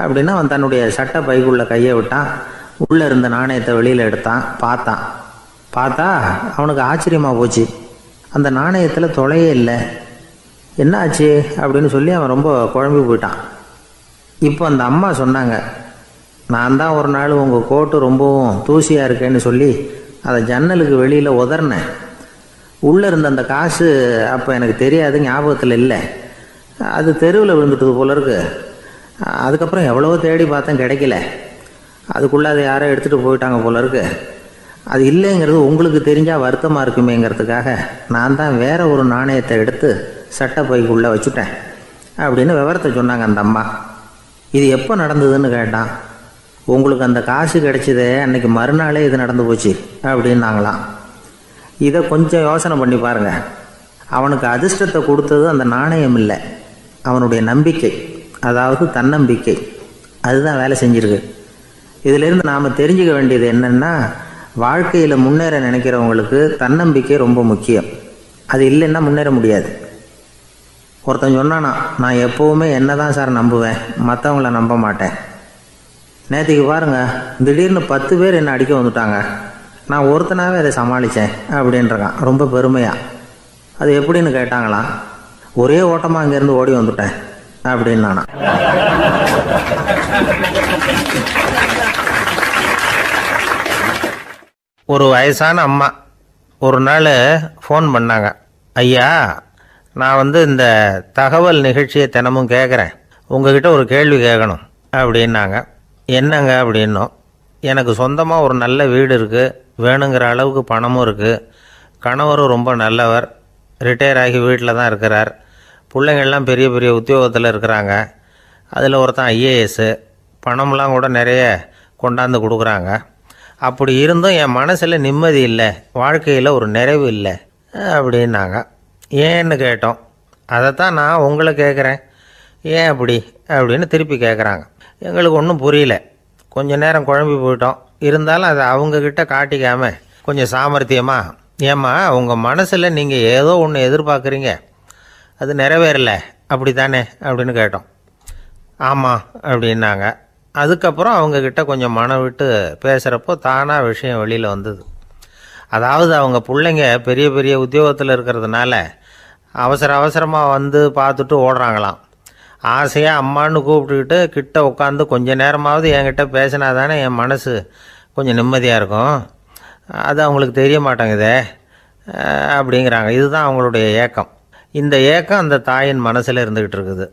அப்படின்னு அவன் தன்னுடைய சட்டை பைக்குள்ளே கையை விட்டான். உள்ளே இருந்த நாணயத்தை வெளியில் எடுத்தான். பார்த்தா அவனுக்கு ஆச்சரியமாக போச்சு. அந்த நாணயத்தில் தொலையே இல்லை. என்ன ஆச்சு அப்படின்னு சொல்லி அவன் ரொம்ப குழம்பி போயிட்டான். இப்போ அந்த அம்மா சொன்னாங்க, நான் தான் ஒரு நாள் உங்கள் கோட்டு ரொம்பவும் தூசியாக இருக்கேன்னு சொல்லி அதை ஜன்னலுக்கு வெளியில் உதறினேன். உள்ளே இருந்த அந்த காசு அப்போ எனக்கு தெரியாது, ஞாபகத்தில் இல்லை. அது தெருவில் விழுந்துட்டது போல இருக்கு. அதுக்கப்புறம் எவ்வளவோ தேடி பார்த்தேன், கிடைக்கல. அதுக்குள்ளே அதை யாரோ எடுத்துகிட்டு போயிட்டாங்க போல இருக்கு. அது இல்லைங்கிறது உங்களுக்கு தெரிஞ்சால் வருத்தமாக இருக்குமேங்கிறதுக்காக நான் தான் வேற ஒரு நாணயத்தை எடுத்து சட்டை பைக்குள்ளே வச்சுட்டேன் அப்படின்னு விவரத்தை சொன்னாங்க அந்த அம்மா. இது எப்போ நடந்ததுன்னு கேட்டான். உங்களுக்கு அந்த காசு கிடைச்சதே அன்னைக்கு மறுநாளே இது நடந்து போச்சு அப்படின்னாங்களாம். இதை கொஞ்சம் யோசனை பண்ணி பாருங்கள். அவனுக்கு அதிர்ஷ்டத்தை கொடுத்தது அந்த நாணயம் இல்லை, அவனுடைய நம்பிக்கை, அதாவது தன்னம்பிக்கை. அதுதான் வேலை செஞ்சிருக்கு. இதிலிருந்து நாம் தெரிஞ்சுக்க வேண்டியது என்னென்னா, வாழ்க்கையில் முன்னேற நினைக்கிறவங்களுக்கு தன்னம்பிக்கை ரொம்ப முக்கியம். அது இல்லைன்னா முன்னேற முடியாது. ஒருத்தன் சொன்னானா, நான் எப்போவுமே என்ன தான் சார் நம்புவேன், மற்றவங்கள நம்ப மாட்டேன். நேற்றுக்கு பாருங்கள், திடீர்னு 10 பேர் என்னை அடிக்க வந்துட்டாங்க, நான் ஒருத்தனாகவே அதை சமாளித்தேன் அப்படின்றான் ரொம்ப பெருமையாக. அது எப்படின்னு கேட்டாங்களாம். ஒரே ஓட்டமாக அங்கேருந்து ஓடி வந்துட்டேன் அப்படின்னு நானா. ஒரு வயசான அம்மா ஒரு நாள் ஃபோன் பண்ணாங்க. ஐயா, நான் இந்த தகவல் நிகழ்ச்சியை தினமும் கேட்குறேன், உங்ககிட்ட ஒரு கேள்வி கேட்கணும் அப்படின்னாங்க. என்னங்க அப்படின்னோம். எனக்கு சொந்தமாக ஒரு நல்ல வீடு இருக்குது, வேணுங்கிற அளவுக்கு பணமும் இருக்குது, கணவரும் ரொம்ப நல்லவர், ரிட்டையர் ஆகி வீட்டில் தான் இருக்கிறார், பிள்ளைங்கள்லாம் பெரிய பெரிய உத்தியோகத்தில் இருக்கிறாங்க, அதில் ஒருத்தன் ஐஏஎஸ்ஸு, பணம்லாம் கூட நிறைய கொண்டாந்து கொடுக்குறாங்க. அப்படி இருந்தும் என் மனசில் நிம்மதி இல்லை, வாழ்க்கையில் ஒரு நிறைவு இல்லை அப்படின்னாங்க. ஏன்னு கேட்டோம். அதைத்தான் நான் உங்களை கேட்குறேன், ஏன் அப்படி அப்படின்னு திருப்பி கேட்குறாங்க. எங்களுக்கு ஒன்றும் புரியல, கொஞ்சம் நேரம் குழம்பி போயிட்டோம். இருந்தாலும் அதை அவங்கக்கிட்ட காட்டிக்காமல் கொஞ்சம் சாமர்த்தியமாக, ஏம்மா உங்கள் மனசில் நீங்கள் ஏதோ ஒன்று எதிர்பார்க்குறீங்க, அது நிறைவேறலை அப்படி தானே அப்படின்னு கேட்டோம். ஆமாம் அப்படின்னாங்க. அதுக்கப்புறம் அவங்கக்கிட்ட கொஞ்சம் மனம் விட்டு பேசுகிறப்போ தானாக விஷயம் வெளியில் வந்தது. அதாவது அவங்க பிள்ளைங்க பெரிய பெரிய உத்தியோகத்தில் இருக்கிறதுனால அவசரமாக வந்து பார்த்துட்டு ஓடுறாங்களாம். ஆசையாக அம்மான்னு கூப்பிட்டுக்கிட்டு கிட்ட உட்காந்து கொஞ்ச நேரமாவது என்கிட்ட பேசினா தானே என் மனசு கொஞ்சம் நிம்மதியாக இருக்கும். அது அவங்களுக்கு தெரிய மாட்டேங்குதே அப்படிங்கிறாங்க. இதுதான் அவங்களுடைய ஏக்கம். இந்த ஏக்கம் அந்த தாயின் மனசில் இருந்துக்கிட்டு இருக்குது.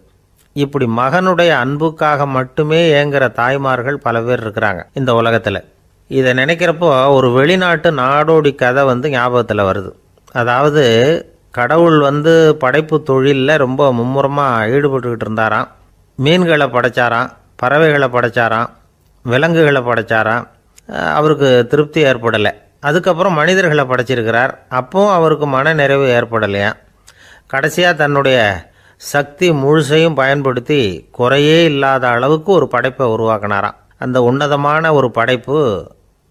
இப்படி மகனுடைய அன்புக்காக மட்டுமே ஏங்குற தாய்மார்கள் பல பேர் இருக்கிறாங்க இந்த உலகத்தில். இதை நினைக்கிறப்போ ஒரு வெளிநாட்டு நாடோடி கதை ஞாபகத்தில் வருது. அதாவது கடவுள் படைப்பு தொழிலில் ரொம்ப மும்முரமாக ஈடுபட்டுக்கிட்டு இருந்தாராம். மீன்களை படைச்சாராம், பறவைகளை படைச்சாராம், விலங்குகளை படைச்சாராம். அவருக்கு திருப்தி ஏற்படலை. அதுக்கப்புறம் மனிதர்களை படைச்சிருக்கிறார். அப்போவும் அவருக்கு மன நிறைவு ஏற்படலையா. கடைசியாக தன்னுடைய சக்தி முழுசையும் பயன்படுத்தி குறையே இல்லாத அளவுக்கு ஒரு படைப்பை உருவாக்கினாராம். அந்த உன்னதமான ஒரு படைப்பு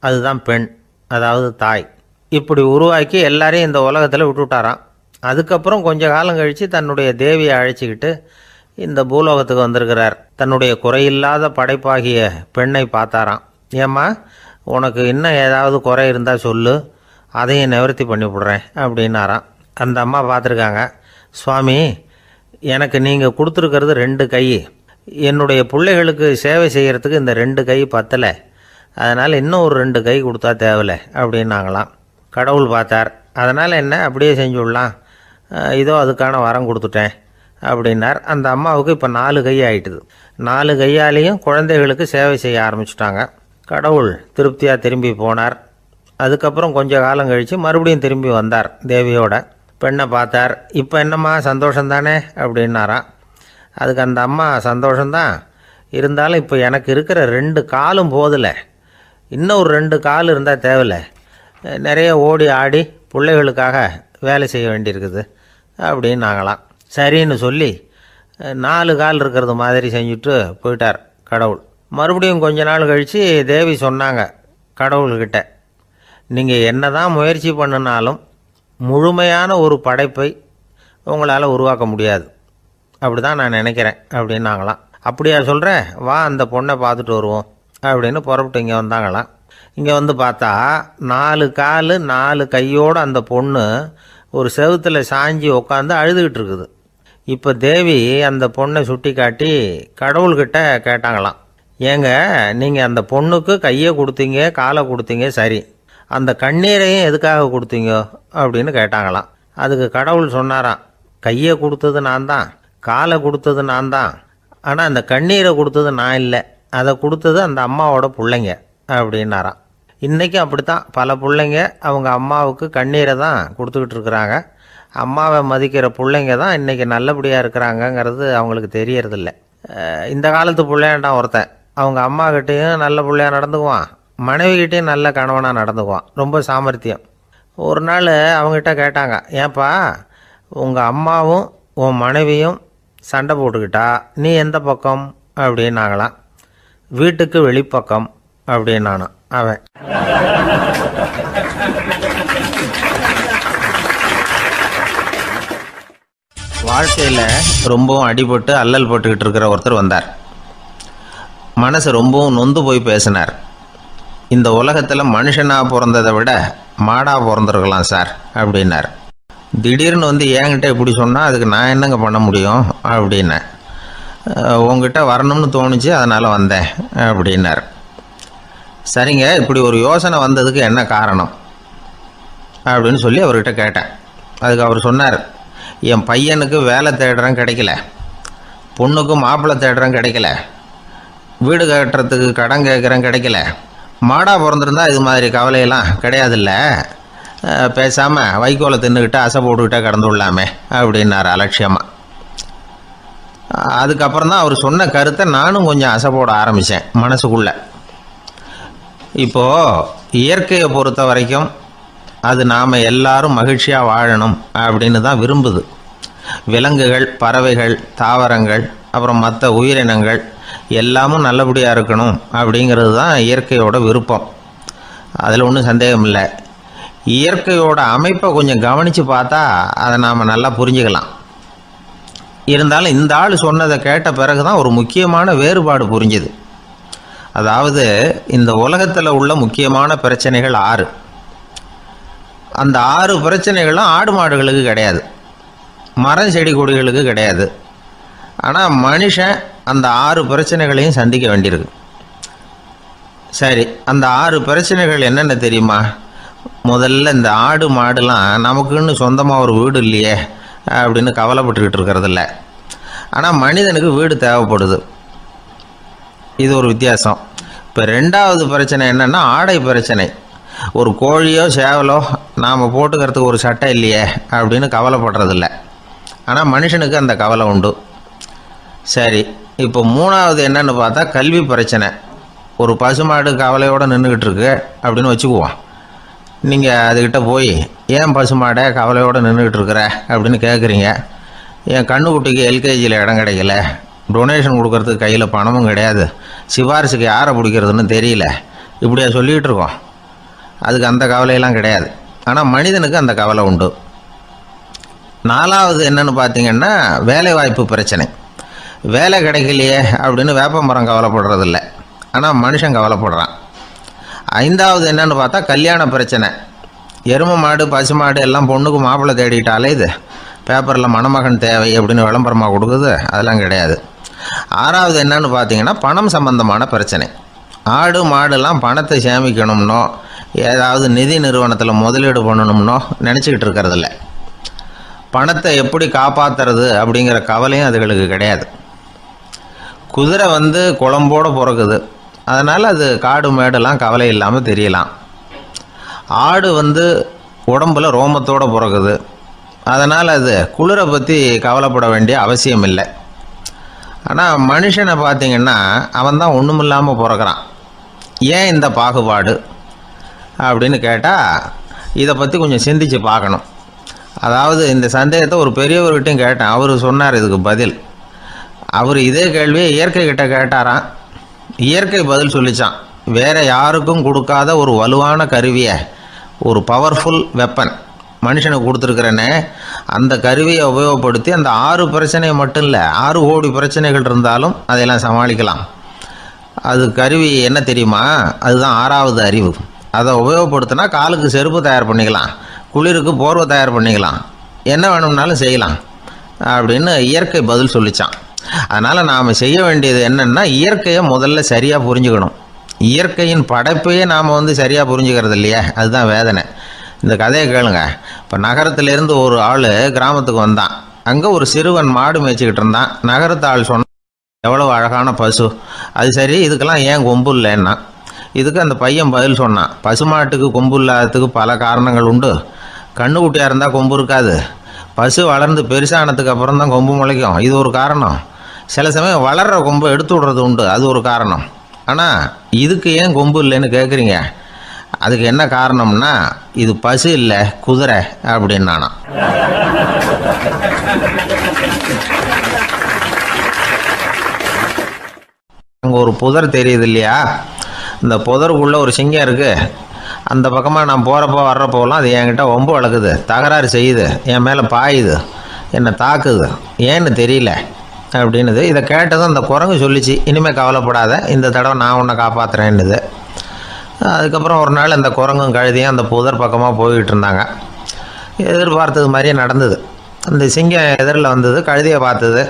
அதுதான் பெண், அதாவது தாய். இப்படி உருவாக்கி எல்லாரையும் இந்த உலகத்தில் விட்டுவிட்டாராம். அதுக்கப்புறம் கொஞ்ச காலம் கழித்து தன்னுடைய தேவியை அழைச்சிக்கிட்டு இந்த பூலோகத்துக்கு வந்திருக்கிறார். தன்னுடைய குறையில்லாத படைப்பாகிய பெண்ணை பார்த்தாராம். ஏம்மா, உனக்கு இன்னும் ஏதாவது குறை இருந்தால் சொல்லு, அதையும் நிவர்த்தி பண்ணிவிடுறேன் அப்படின்னாராம். அந்த அம்மா பார்த்துருக்காங்க. சுவாமி, எனக்கு நீங்கள் கொடுத்துருக்கிறது 2 கை, என்னுடைய பிள்ளைகளுக்கு சேவை செய்கிறதுக்கு இந்த 2 கை பத்தலை, அதனால் இன்னும் ஒரு 2 கை கொடுத்தா தேவலை அப்படின்னாங்களாம். கடவுள் பார்த்தார். அதனால் என்ன, அப்படியே செஞ்சு விடலாம், இதோ அதுக்கான வரம் கொடுத்துட்டேன் அப்படின்னார். அந்த அம்மாவுக்கு இப்போ 4 கை ஆகிட்டுது. 4 கையாலேயும் குழந்தைகளுக்கு சேவை செய்ய ஆரம்பிச்சுட்டாங்க. கடவுள் திருப்தியாக திரும்பி போனார். அதுக்கப்புறம் கொஞ்ச காலம் கழித்து மறுபடியும் திரும்பி வந்தார் தேவியோட. பெண்ணை பார்த்தார். இப்போ என்னம்மா சந்தோஷந்தானே அப்படின்னாராம். அதுக்கு அந்த அம்மா, சந்தோஷந்தான், இருந்தாலும் இப்போ எனக்கு இருக்கிற 2 காலும் போதில்லை, இன்னும் ஒரு 2 கால் இருந்தால் தேவையில்லை, நிறைய ஓடி ஆடி பிள்ளைகளுக்காக வேலை செய்ய வேண்டியிருக்குது அப்படின்னாங்களாம். சரின்னு சொல்லி 4 கால் இருக்கிறது மாதிரி செஞ்சுட்டு போயிட்டார் கடவுள். மறுபடியும் கொஞ்ச நாள் கழித்து தேவி சொன்னாங்க கடவுள்கிட்ட, நீங்கள் என்ன தான் முயற்சி பண்ணினாலும் முழுமையான ஒரு படைப்பை உங்களால் உருவாக்க முடியாது, அப்படி தான் நான் நினைக்கிறேன் அப்படின்னாங்களாம். அப்படியா சொல்கிறேன், வா அந்த பொண்ணை பார்த்துட்டு வருவோம் அப்படின்னு புறப்பட்டு இங்கே வந்தாங்களாம். இங்கே வந்து பார்த்தா 4 கால் 4 கையோடு அந்த பொண்ணு ஒரு செவுத்தில் சாஞ்சி உட்காந்து அழுதுகிட்டு இருக்குது. இப்போ தேவி அந்த பொண்ணை சுட்டி காட்டி கடவுள்கிட்ட கேட்டாங்களாம், ஏங்க நீங்கள் அந்த பொண்ணுக்கு கையை கொடுத்தீங்க காலை கொடுத்தீங்க சரி, அந்த கண்ணீரையும் எதுக்காக கொடுத்தீங்க அப்படின்னு கேட்டாங்களாம். அதுக்கு கடவுள் சொன்னாராம், கையை கொடுத்தது நான் தான், காலை கொடுத்தது நான் தான், ஆனால் அந்த கண்ணீரை கொடுத்தது நான் இல்லை, அதை கொடுத்தது அந்த அம்மாவோட பிள்ளைங்க அப்படின்னாராம். இன்றைக்கும் அப்படித்தான் பல பிள்ளைங்க அவங்க அம்மாவுக்கு கண்ணீரை தான் கொடுத்துக்கிட்டு இருக்கிறாங்க. அம்மாவை மதிக்கிற பிள்ளைங்க தான் இன்றைக்கி நல்லபடியாக இருக்கிறாங்கங்கிறது அவங்களுக்கு தெரியறதில்ல. இந்த காலத்து பிள்ளையாண்டான் ஒருத்தன் அவங்க அம்மாக்கிட்டேயும் நல்ல பிள்ளையாக நடந்துக்குவான், மனைவிக்கிட்டேயும் நல்ல கணவனாக நடந்துக்குவான், ரொம்ப சாமர்த்தியம். ஒரு நாள் அவங்ககிட்ட கேட்டாங்க, ஏன்பா உங்கள் அம்மாவும் உன் மனைவியும் சண்டை போட்டுக்கிட்டா நீ எந்த பக்கம் அப்படின்னாங்களாம். வீட்டுக்கு வெளிப்பக்கம் அப்படின்னானோ அவன். வாழ்க்கையில் ரொம்பவும் அடிபட்டு அல்லல் போட்டுக்கிட்டு இருக்கிற ஒருத்தர் வந்தார். மனசு ரொம்பவும் நொந்து போய் பேசினார். இந்த உலகத்தில் மனுஷனாக பிறந்ததை விட மாடாக பிறந்திருக்கலாம் சார் அப்படின்னார். திடீர்னு வந்து என்கிட்ட இப்படி சொன்னால் அதுக்கு நான் என்னங்க பண்ண முடியும் அப்படின்னேன். உங்ககிட்ட வரணும்னு தோணுச்சு அதனால் வந்தேன் அப்படின்னார். சரிங்க, இப்படி ஒரு யோசனை வந்ததுக்கு என்ன காரணம் அப்படின்னு சொல்லி அவர்கிட்ட கேட்டேன். அதுக்கு அவர் சொன்னார், என் பையனுக்கு வேலை தேடுறேன் கிடைக்கல, பொண்ணுக்கு மாப்பிள்ளை தேடுறேன் கிடைக்கல, வீடு கட்டுறதுக்கு கடன் கேட்குறேன் கிடைக்கல, மாடாக பிறந்திருந்தா இது மாதிரி கவலையெல்லாம் கிடையாதுல்ல, பேசாமல் வைக்கோலை தின்னுக்கிட்டு அசை போட்டுக்கிட்டே கடந்து விடலாமே அப்படின்னார் அலட்சியமாக. அதுக்கப்புறம் தான் அவர் சொன்ன கருத்தை நானும் கொஞ்சம் அசை போட ஆரம்பித்தேன் மனசுக்குள்ளே. இப்போது இயற்கையை பொறுத்த வரைக்கும் அது நாம் எல்லாரும் மகிழ்ச்சியாக வாழணும் அப்படின்னு தான் விரும்புது. விலங்குகள், பறவைகள், தாவரங்கள், அப்புறம் மற்ற உயிரினங்கள் எல்லாமும் நல்லபடியாக இருக்கணும் அப்படிங்கிறது தான் இயற்கையோட விருப்பம். அதில் ஒன்றும் சந்தேகம் இல்லை. இயற்கையோட அமைப்பை கொஞ்சம் கவனித்து பார்த்தா அதை நாம் நல்லா புரிஞ்சுக்கலாம். இருந்தாலும் இந்த ஆள் சொன்னதை கேட்ட பிறகு தான் ஒரு முக்கியமான வேறுபாடு புரிஞ்சுது. அதாவது இந்த உலகத்தில் உள்ள முக்கியமான பிரச்சனைகள் 6. அந்த 6 பிரச்சனைகளும் ஆடு மாடுகளுக்கு கிடையாது, மரம் செடி கொடிகளுக்கு கிடையாது. ஆனால் மனுஷன் அந்த 6 பிரச்சனைகளையும் சந்திக்க வேண்டியிருக்கு. சரி, அந்த 6 பிரச்சனைகள் என்னென்ன தெரியுமா? முதல்ல இந்த ஆடு மாடுலாம் நமக்குன்னு சொந்தமாக ஒரு வீடு இல்லையே அப்படின்னு கவலைப்பட்டுக்கிட்டு இருக்கிறதில்ல. ஆனால் மனிதனுக்கு வீடு தேவைப்படுது. இது ஒரு வித்தியாசம். இப்போ 2வது பிரச்சனை என்னென்னா ஆடை பிரச்சனை. ஒரு கோழியோ சேவலோ நாம் போட்டுக்கிறதுக்கு ஒரு சட்டை இல்லையே அப்படின்னு கவலைப்படுறதில்ல. ஆனால் மனுஷனுக்கு அந்த கவலை உண்டு. சரி, இப்போ 3வது என்னன்னு பார்த்தா கல்வி பிரச்சனை. ஒரு பசுமாடு கவலையோடு நின்றுக்கிட்டு இருக்கு அப்படின்னு வச்சுக்குவோம். நீங்கள் அதுக்கிட்ட போய் ஏன் பசுமாடை கவலையோடு நின்றுக்கிட்டு இருக்கிற அப்படின்னு கேட்குறீங்க. என் கண்ணுக்குட்டிக்கு எல்கேஜியில் இடம் கிடைக்கல, டொனேஷன் கொடுக்கறதுக்கு கையில் பணமும் கிடையாது, சிபாரிசுக்கு யாரை பிடிக்கிறதுன்னு தெரியல, இப்படியா சொல்லிகிட்டு இருக்கோம். அதுக்கு அந்த கவலையெல்லாம் கிடையாது. ஆனால் மனிதனுக்கு அந்த கவலை உண்டு. 4வது என்னன்னு பார்த்தீங்கன்னா வேலை வாய்ப்பு பிரச்சனை. வேலை கிடைக்கலையே அப்படின்னு வேப்ப மரம் கவலைப்படுறதில்ல, ஆனால் மனுஷன் கவலைப்படுறான். 5வது என்னன்னு பார்த்தா கல்யாண பிரச்சனை. எருமை மாடு பசுமாடு எல்லாம் பொண்ணுக்கு மாப்பிள்ளை தேடிட்டாலே இது பேப்பரில் மணமகன் தேவை அப்படின்னு விளம்பரமாக கொடுக்குது, அதெல்லாம் கிடையாது. 6வது என்னன்னு பார்த்தீங்கன்னா பணம் சம்பந்தமான பிரச்சனை. ஆடு மாடுலாம் பணத்தை சேமிக்கணும்னோ ஏதாவது நிதி நிறுவனத்தில் முதலீடு பண்ணணும்னோ நினச்சிக்கிட்டு இருக்கிறதில்ல. பணத்தை எப்படி காப்பாற்றுறது அப்படிங்கிற கவலையும் அதுகளுக்கு கிடையாது. குதிரை வந்து குளம்போடு பிறக்குது, அதனால் அது காடு மேடெல்லாம் கவலை இல்லாமல் தெரியலாம். ஆடு வந்து உடம்பில் ரோமத்தோடு பிறக்குது, அதனால் அது குளிரை பற்றி கவலைப்பட வேண்டிய அவசியம் இல்லை. ஆனால் மனுஷனை பார்த்திங்கன்னா அவன் தான் ஒன்றும் இல்லாமல் பிறக்கிறான். ஏன் இந்த பாகுபாடு அப்படின்னு கேட்டால் இதை பற்றி கொஞ்சம் சிந்திச்சு பார்க்கணும். அதாவது இந்த சந்தேகத்தை ஒரு பெரியவர்கிட்டையும் கேட்டேன், அவர் சொன்னார் இதுக்கு பதில். அவர் இதே கேள்வியை இயற்கை கிட்ட கேட்டாராம். இயற்கை பதில் சொல்லிச்சான், வேற யாருக்கும் கொடுக்காத ஒரு வலுவான கருவியை, ஒரு பவர்ஃபுல் வெப்பன் மனுஷனுக்கு கொடுத்துருக்குறேனே, அந்த கருவியை உபயோகப்படுத்தி அந்த 6 பிரச்சனை மட்டும் இல்லை, 6 கோடி பிரச்சனைகள் இருந்தாலும் அதையெல்லாம் சமாளிக்கலாம். அது கருவி என்ன தெரியுமா? அதுதான் 6வது அறிவு. அதை உபயோகப்படுத்தினா காலுக்கு செருப்பு தயார் பண்ணிக்கலாம், குளிருக்கு போர்வை தயார் பண்ணிக்கலாம், என்ன வேணும்னாலும் செய்யலாம் அப்படின்னு இயற்கை பதில் சொல்லிச்சான். அதனால் நாம் செய்ய வேண்டியது என்னென்னா, இயற்கையை முதல்ல சரியாக புரிஞ்சுக்கணும். இயற்கையின் படைப்பையே நாம் சரியாக புரிஞ்சுக்கிறது இல்லையா, அதுதான் வேதனை. இந்த கதையை கேளுங்க. இப்போ நகரத்திலேருந்து ஒரு ஆள் கிராமத்துக்கு வந்தான். அங்கே ஒரு சிறுவன் மாடு மேய்ச்சிக்கிட்டு இருந்தான். நகரத்து ஆள் சொன்னான், எவ்வளோ அழகான பசு, அது சரி இதுக்கெல்லாம் ஏன் கொம்பு இல்லைன்னா. இதுக்கு அந்த பையன் பதில் சொன்னான், பசுமாட்டுக்கு கொம்பு இல்லாததுக்கு பல காரணங்கள் உண்டு. கண்ணுக்குட்டியாக இருந்தால் கொம்பு இருக்காது, பசு வளர்ந்து பெருசானதுக்கு அப்புறம் தான் கொம்பு முளைக்கும், இது ஒரு காரணம். சில சமயம் வளர்கிற கொம்பை எடுத்து விடுறது உண்டு, அது ஒரு காரணம். ஆனால் இதுக்கு ஏன் கொம்பு இல்லைன்னு கேட்குறீங்க, அதுக்கு என்ன காரணம்னா, இது பசு இல்லை குதிரை அப்படின்னானா. அங்கே ஒரு புதர் தெரியுது இல்லையா, இந்த புதருக்குள்ளே ஒரு சிங்கம் இருக்குது. அந்த பக்கமாக நான் போகிறப்போ வர்றப்போலாம் அது என்கிட்ட ஒம்பு வளர்க்குது, தகராறு செய்யுது, என் மேலே பாயுது, என்னை தாக்குது, ஏன்னு தெரியல அப்படின்னுது. இதை கேட்டதும் அந்த குரங்கு சொல்லிச்சு, இனிமேல் கவலைப்படாத, இந்த தடவை நான் உன்னை காப்பாற்றுறேன்னுது. அதுக்கப்புறம் ஒரு நாள் அந்த குரங்கும் கழுதியும் அந்த புதர் பக்கமாக போய்கிட்டு இருந்தாங்க. எதிர்பார்த்தது மாதிரியே நடந்தது. அந்த சிங்கம் எதிரில் வந்தது, கழுதியை பார்த்தது,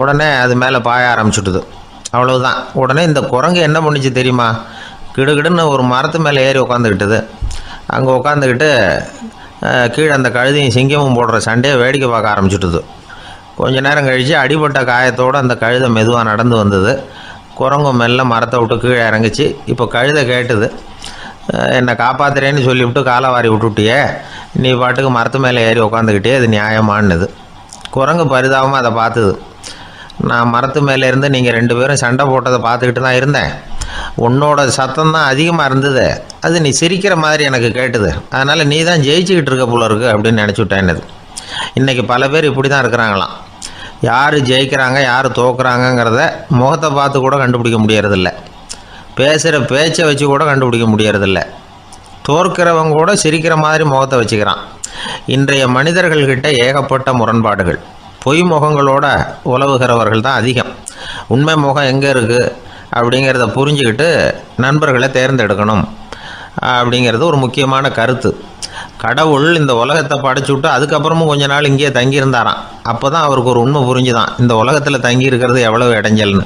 உடனே அது மேலே பாய ஆரம்பிச்சுட்டுது. அவ்வளவுதான். உடனே இந்த குரங்கு என்ன பண்ணிச்சு தெரியுமா, கிடுகிடுன்னு ஒரு மரத்து மேலே ஏறி உட்காந்துக்கிட்டது. அங்கே உட்காந்துக்கிட்டு கீழே அந்த கழுதியும் சிங்கமும் போடுற சண்டையை வேடிக்கை பார்க்க ஆரம்பிச்சுட்டுது. கொஞ்ச நேரம் கழித்து அடிபட்ட காயத்தோடு அந்த கழுதை மெதுவாக நடந்து வந்தது. குரங்கும் மெல்ல மரத்தை விட்டு கீழே இறங்கிச்சு. இப்போ கழுதை கேட்டுது, என்னை காப்பாற்றுறேன்னு சொல்லிவிட்டு காலை வாரி விட்டுட்டியே, நீ பாட்டுக்கு மரத்து மேலே ஏறி உட்காந்துக்கிட்டே, அது நியாயமானது. குரங்கு பரிதாபமாக அதை பார்த்துது. நான் மரத்து மேலே இருந்து நீங்கள் 2 பேரும் சண்டை போட்டதை பார்த்துக்கிட்டு தான் இருந்தேன். உன்னோட சத்தம் தான் அதிகமாக இருந்தது, அது நீ சிரிக்கிற மாதிரி எனக்கு கேட்டுது, அதனால் நீ தான் ஜெயிச்சுக்கிட்டு இருக்க போல இருக்கு அப்படின்னு நினச்சிவிட்டேன்னது. இன்றைக்கி பல பேர் இப்படி தான் இருக்கிறாங்களாம். யார் ஜெயிக்கிறாங்க யார் தோக்குறாங்கங்கிறத முகத்தை பார்த்து கூட கண்டுபிடிக்க முடியறதில்ல, பேசுகிற பேச்சை வச்சு கூட கண்டுபிடிக்க முடியறதில்ல. தோற்கிறவங்க கூட சிரிக்கிற மாதிரி முகத்தை வச்சுக்கிறான். இன்றைய மனிதர்கள்கிட்ட ஏகப்பட்ட முரண்பாடுகள். பொய் முகங்களோட உலவுகிறவர்கள் தான் அதிகம். உண்மை முகம் எங்கே இருக்குது அப்படிங்கிறத புரிஞ்சுக்கிட்டு நண்பர்களை தேர்ந்தெடுக்கணும் அப்படிங்கிறது ஒரு முக்கியமான கருத்து. கடவுள் இந்த உலகத்தை படைச்சு விட்டு அதுக்கப்புறமும் கொஞ்ச நாள் இங்கேயே தங்கியிருந்தாராம். அப்போ தான் அவருக்கு ஒரு உண்மை புரிஞ்சுதான், இந்த உலகத்தில் தங்கி இருக்கிறது எவ்வளோ இடைஞ்சல்னு.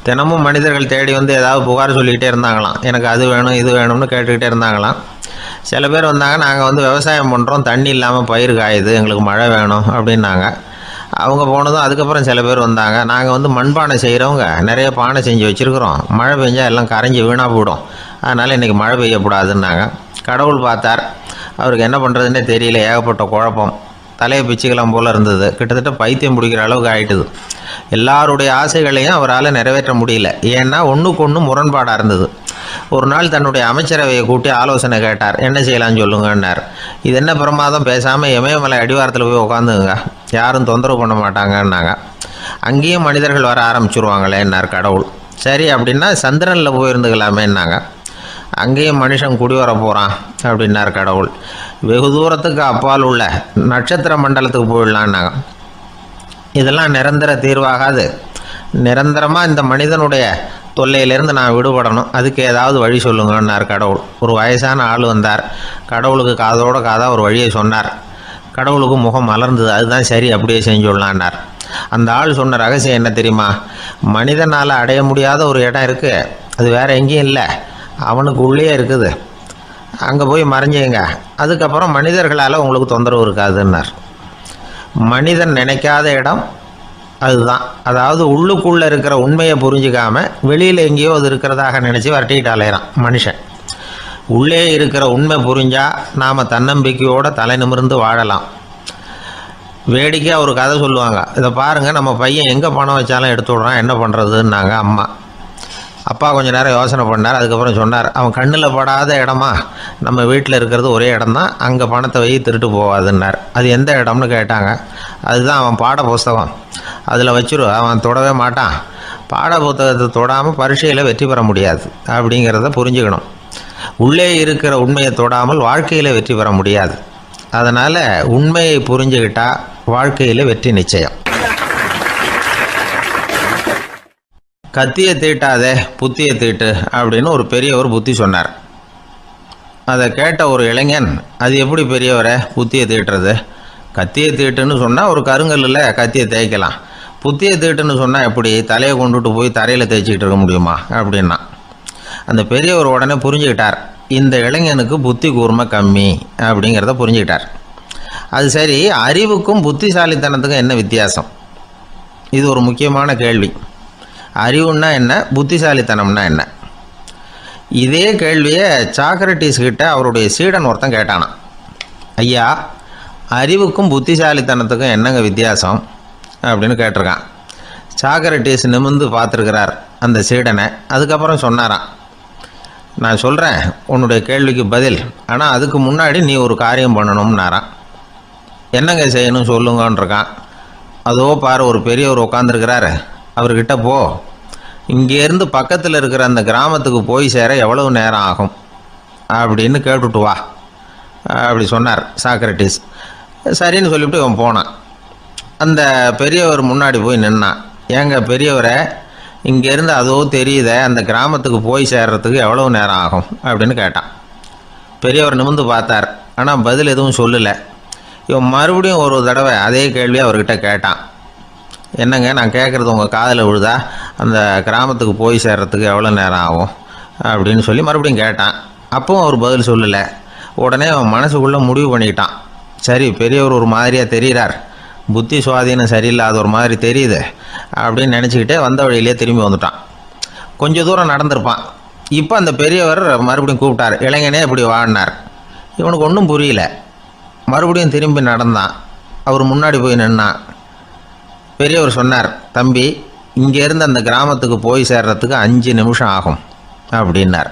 தினமும் மனிதர்கள் தேடி வந்து ஏதாவது புகார் சொல்லிக்கிட்டே இருந்தாங்களாம், எனக்கு அது வேணும் இது வேணும்னு கேட்டுக்கிட்டே இருந்தாங்களாம். சில பேர் வந்தாங்க, நாங்கள் விவசாயம் பண்ணுறோம், தண்ணி இல்லாமல் பயிர் காயுது, எங்களுக்கு மழை வேணும் அப்படின்னாங்க. அவங்க போனதும் அதுக்கப்புறம் சில பேர் வந்தாங்க, நாங்கள் மண்பானை செய்கிறவங்க, நிறைய பானை செஞ்சு வச்சுருக்குறோம், மழை பெஞ்சால் எல்லாம் கரைஞ்சி வீணாக போயிடும், அதனால் இன்றைக்கி மழை பெய்யக்கூடாதுன்னாங்க. கடவுள் பார்த்தார், அவருக்கு என்ன பண்ணுறதுன்னே தெரியல, ஏகப்பட்ட குழப்பம், தலையை பிச்சுக்கலாம் போல் இருந்தது, கிட்டத்தட்ட பைத்தியம் பிடிக்கிற அளவுக்கு ஆகிட்டுது. எல்லாருடைய ஆசைகளையும் அவரால் நிறைவேற்ற முடியல, ஏன்னா ஒன்றுக்கு ஒன்று முரண்பாடாக இருந்தது. ஒரு நாள் தன்னுடைய அமைச்சரவையை கூட்டி ஆலோசனை கேட்டார், என்ன செய்யலான்னு சொல்லுங்கன்னார். இது என்ன பிரமாதம், பேசாமல் இமயமலை அடிவாரத்தில் போய் உட்காந்துங்க, யாரும் தொந்தரவு பண்ண மாட்டாங்கன்னாங்க. அங்கேயும் மனிதர்கள் வர ஆரம்பிச்சுருவாங்களேன்னார் கடவுள். சரி அப்படின்னா சந்திரனில் போயிருந்துக்கலாமேன்னாங்க. அங்கேயும் மனுஷன் குடி வர போகிறான் அப்படின்னார் கடவுள். வெகு தூரத்துக்கு அப்பால் உள்ள நட்சத்திர மண்டலத்துக்கு போயிடலான்னாங்க. இதெல்லாம் நிரந்தர தீர்வாகாது, நிரந்தரமாக இந்த மனிதனுடைய தொல்லையிலேருந்து நான் விடுபடணும், அதுக்கு ஏதாவது வழி சொல்லுங்கன்னார் கடவுள். ஒரு வயசான ஆள் வந்தார், கடவுளுக்கு காதோட காதாக ஒரு வழியை சொன்னார். கடவுளுக்கு முகம் மலர்ந்தது, அதுதான் சரி, அப்படியே செஞ்சுடலான்னார். அந்த ஆள் சொன்ன ரகசியம் என்ன தெரியுமா, மனிதனால் அடைய முடியாத ஒரு இடம் இருக்குது, அது வேறு எங்கேயும் இல்லை, அவனுக்கு உள்ளே இருக்குது, அங்கே போய் மறைஞ்சிங்க, அதுக்கப்புறம் மனிதர்களால் உங்களுக்கு தொந்தரவு இருக்காதுன்னார். மனிதன் நினைக்காத இடம் அதுதான். அதாவது உள்ளுக்குள்ளே இருக்கிற உண்மையை புரிஞ்சிக்காமல் வெளியில் எங்கேயோ அது இருக்கிறதாக நினச்சி வரட்டிக்கிட்டு அலையிறான் மனுஷன். உள்ளே இருக்கிற உண்மை புரிஞ்சால் நாம் தன்னம்பிக்கையோடு தலை நிமிர்ந்து வாழலாம். வேடிக்கையாக ஒரு கதை சொல்லுவாங்க, இதை பாருங்கள், நம்ம பையன் எங்கே பணம் வச்சாலும் எடுத்து விட்றான், என்ன பண்ணுறதுன்னாங்க அம்மா. அப்பா கொஞ்சம் நேரம் யோசனை பண்ணார், அதுக்கப்புறம் சொன்னார், அவன் கண்ணில் படாத இடமா, நம்ம வீட்டில் இருக்கிறது ஒரே இடம் தான், அங்கே பணத்தை வை திருட்டு போகாதுன்னார். அது எந்த இடம்னு கேட்டாங்க. அதுதான் அவன் பாட புஸ்தகம். அதில் வச்சிரு, அவன் தொடவே மாட்டான். பாட புத்தகத்தை தொடாமல் பரீட்சையில் வெற்றி பெற முடியாது அப்படிங்கிறத புரிஞ்சுக்கணும். உள்ளே இருக்கிற உண்மையை தொடாமல் வாழ்க்கையில் வெற்றி பெற முடியாது. அதனால் உண்மையை புரிஞ்சுக்கிட்டால் வாழ்க்கையில் வெற்றி நிச்சயம். கத்தியை தீட்டாதே புத்தியை தீட்டு அப்படின்னு ஒரு பெரியவர் புத்தி சொன்னார். அதை கேட்ட ஒரு இளைஞன், அது எப்படி பெரியவரை புத்தியை தீட்டுறது? கத்தியை தீட்டுன்னு சொன்னால் ஒரு கருங்கல்லில் கத்தியை தேய்க்கலாம், புத்தியை தீட்டுன்னு சொன்னால் எப்படி தலையை கொண்டுட்டு போய் தரையில் தேய்ச்சிக்கிட்டு இருக்க முடியுமா அப்படின்னா. அந்த பெரியவர் உடனே புரிஞ்சுக்கிட்டார், இந்த இளைஞனுக்கு புத்தி கூர்மை கம்மி அப்படிங்கிறத புரிஞ்சுக்கிட்டார். அது சரி, அறிவுக்கும் புத்திசாலித்தனத்துக்கும் என்ன வித்தியாசம்? இது ஒரு முக்கியமான கேள்வி. அறிவுன்னா என்ன, புத்திசாலித்தனம்னா என்ன? இதே கேள்வியை சாக்ரட்டிஸ் கிட்ட அவருடைய சீடன் ஒருத்தன் கேட்டானான். ஐயா, அறிவுக்கும் புத்திசாலித்தனத்துக்கும் என்னங்க வித்தியாசம் அப்படின்னு கேட்டிருக்கான். சாக்ரட்டிஸ் நிமிர்ந்து பார்த்துருக்கிறார் அந்த சீடனை. அதுக்கப்புறம் சொன்னாராம், நான் சொல்கிறேன் உன்னுடைய கேள்விக்கு பதில், ஆனால் அதுக்கு முன்னாடி நீ ஒரு காரியம் பண்ணணும்னாரான். என்னங்க செய்யணும் சொல்லுங்கன்றிருக்கான். அதோ பாரு, ஒரு பெரியவர் உட்காந்துருக்கிறாரு, அவர்கிட்ட போ, இங்கேருந்து பக்கத்தில் இருக்கிற அந்த கிராமத்துக்கு போய் சேர எவ்வளவு நேரம் ஆகும் அப்படின்னு கேட்டுட்டு வா அப்படி சொன்னார் சாக்ரட்டிஸ். சரின்னு சொல்லிவிட்டு இவன் போனான். அந்த பெரியவர் முன்னாடி போய் நின்னான். ஏங்க பெரியவரை, இங்கேருந்து அதோ தெரியுத அந்த கிராமத்துக்கு போய் சேர்றதுக்கு எவ்வளவு நேரம் ஆகும் அப்படின்னு கேட்டான். பெரியவர் நிமிர்ந்து பார்த்தார், ஆனால் பதில் எதுவும் சொல்லலை. இவன் மறுபடியும் ஒரு தடவை அதே கேள்வியை அவர்கிட்ட கேட்டான். என்னங்க, நான் கேட்குறது உங்கள் காதில் விழுதா, அந்த கிராமத்துக்கு போய் சேர்றதுக்கு எவ்வளோ நேரம் ஆகும் அப்படின்னு சொல்லி மறுபடியும் கேட்டான். அப்பவும் அவர் பதில் சொல்லலை. உடனே அவன் மனசுக்குள்ளே முடிவு பண்ணிக்கிட்டான், சரி பெரியவர் ஒரு மாதிரியாக தெரிகிறார், புத்தி சுவாதீனம் சரியில்லாத ஒரு மாதிரி தெரியுது அப்படின்னு நினச்சிக்கிட்டே வந்த வழியிலே திரும்பி வந்துட்டான். கொஞ்சம் தூரம் நடந்திருப்பான். இப்போ அந்த பெரியவர் மறுபடியும் கூப்பிட்டார், இளைஞனே இப்படி வாடினார். இவனுக்கு ஒன்றும் புரியல. மறுபடியும் திரும்பி நடந்தான். அவர் முன்னாடி போய் நின்னான். பெரியவர் சொன்னார், தம்பி, இங்கேருந்து அந்த கிராமத்துக்கு போய் சேர்றதுக்கு 5 நிமிஷம் ஆகும் அப்படின்னார்.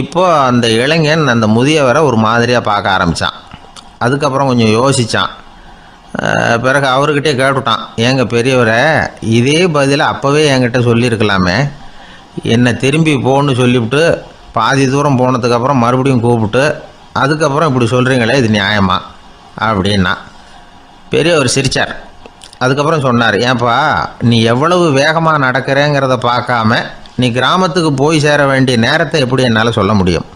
இப்போது அந்த இளைஞன் அந்த முதியவரை ஒரு மாதிரியாக பார்க்க ஆரம்பித்தான். அதுக்கப்புறம் கொஞ்சம் யோசித்தான். பிறகு அவர்கிட்டே கேட்டுட்டான், ஏங்க பெரியவரை, இதே பதிலை அப்போவே என்கிட்ட சொல்லியிருக்கலாமே, என்னை திரும்பி போன்னு சொல்லிவிட்டு பாதி தூரம் போனதுக்கப்புறம் மறுபடியும் கூப்பிட்டு அதுக்கப்புறம் இப்படி சொல்கிறீங்களே, இது நியாயமா அப்படின்னா. பெரியவர் சிரித்தார். அதுக்கப்புறம் சொன்னார், ஏன்பா நீ எவ்வளவு வேகமாக நடக்கிறேங்கிறத பார்க்காம நீ கிராமத்துக்கு போய் சேர வேண்டிய நேரத்தை எப்படி என்னால் சொல்ல முடியும்?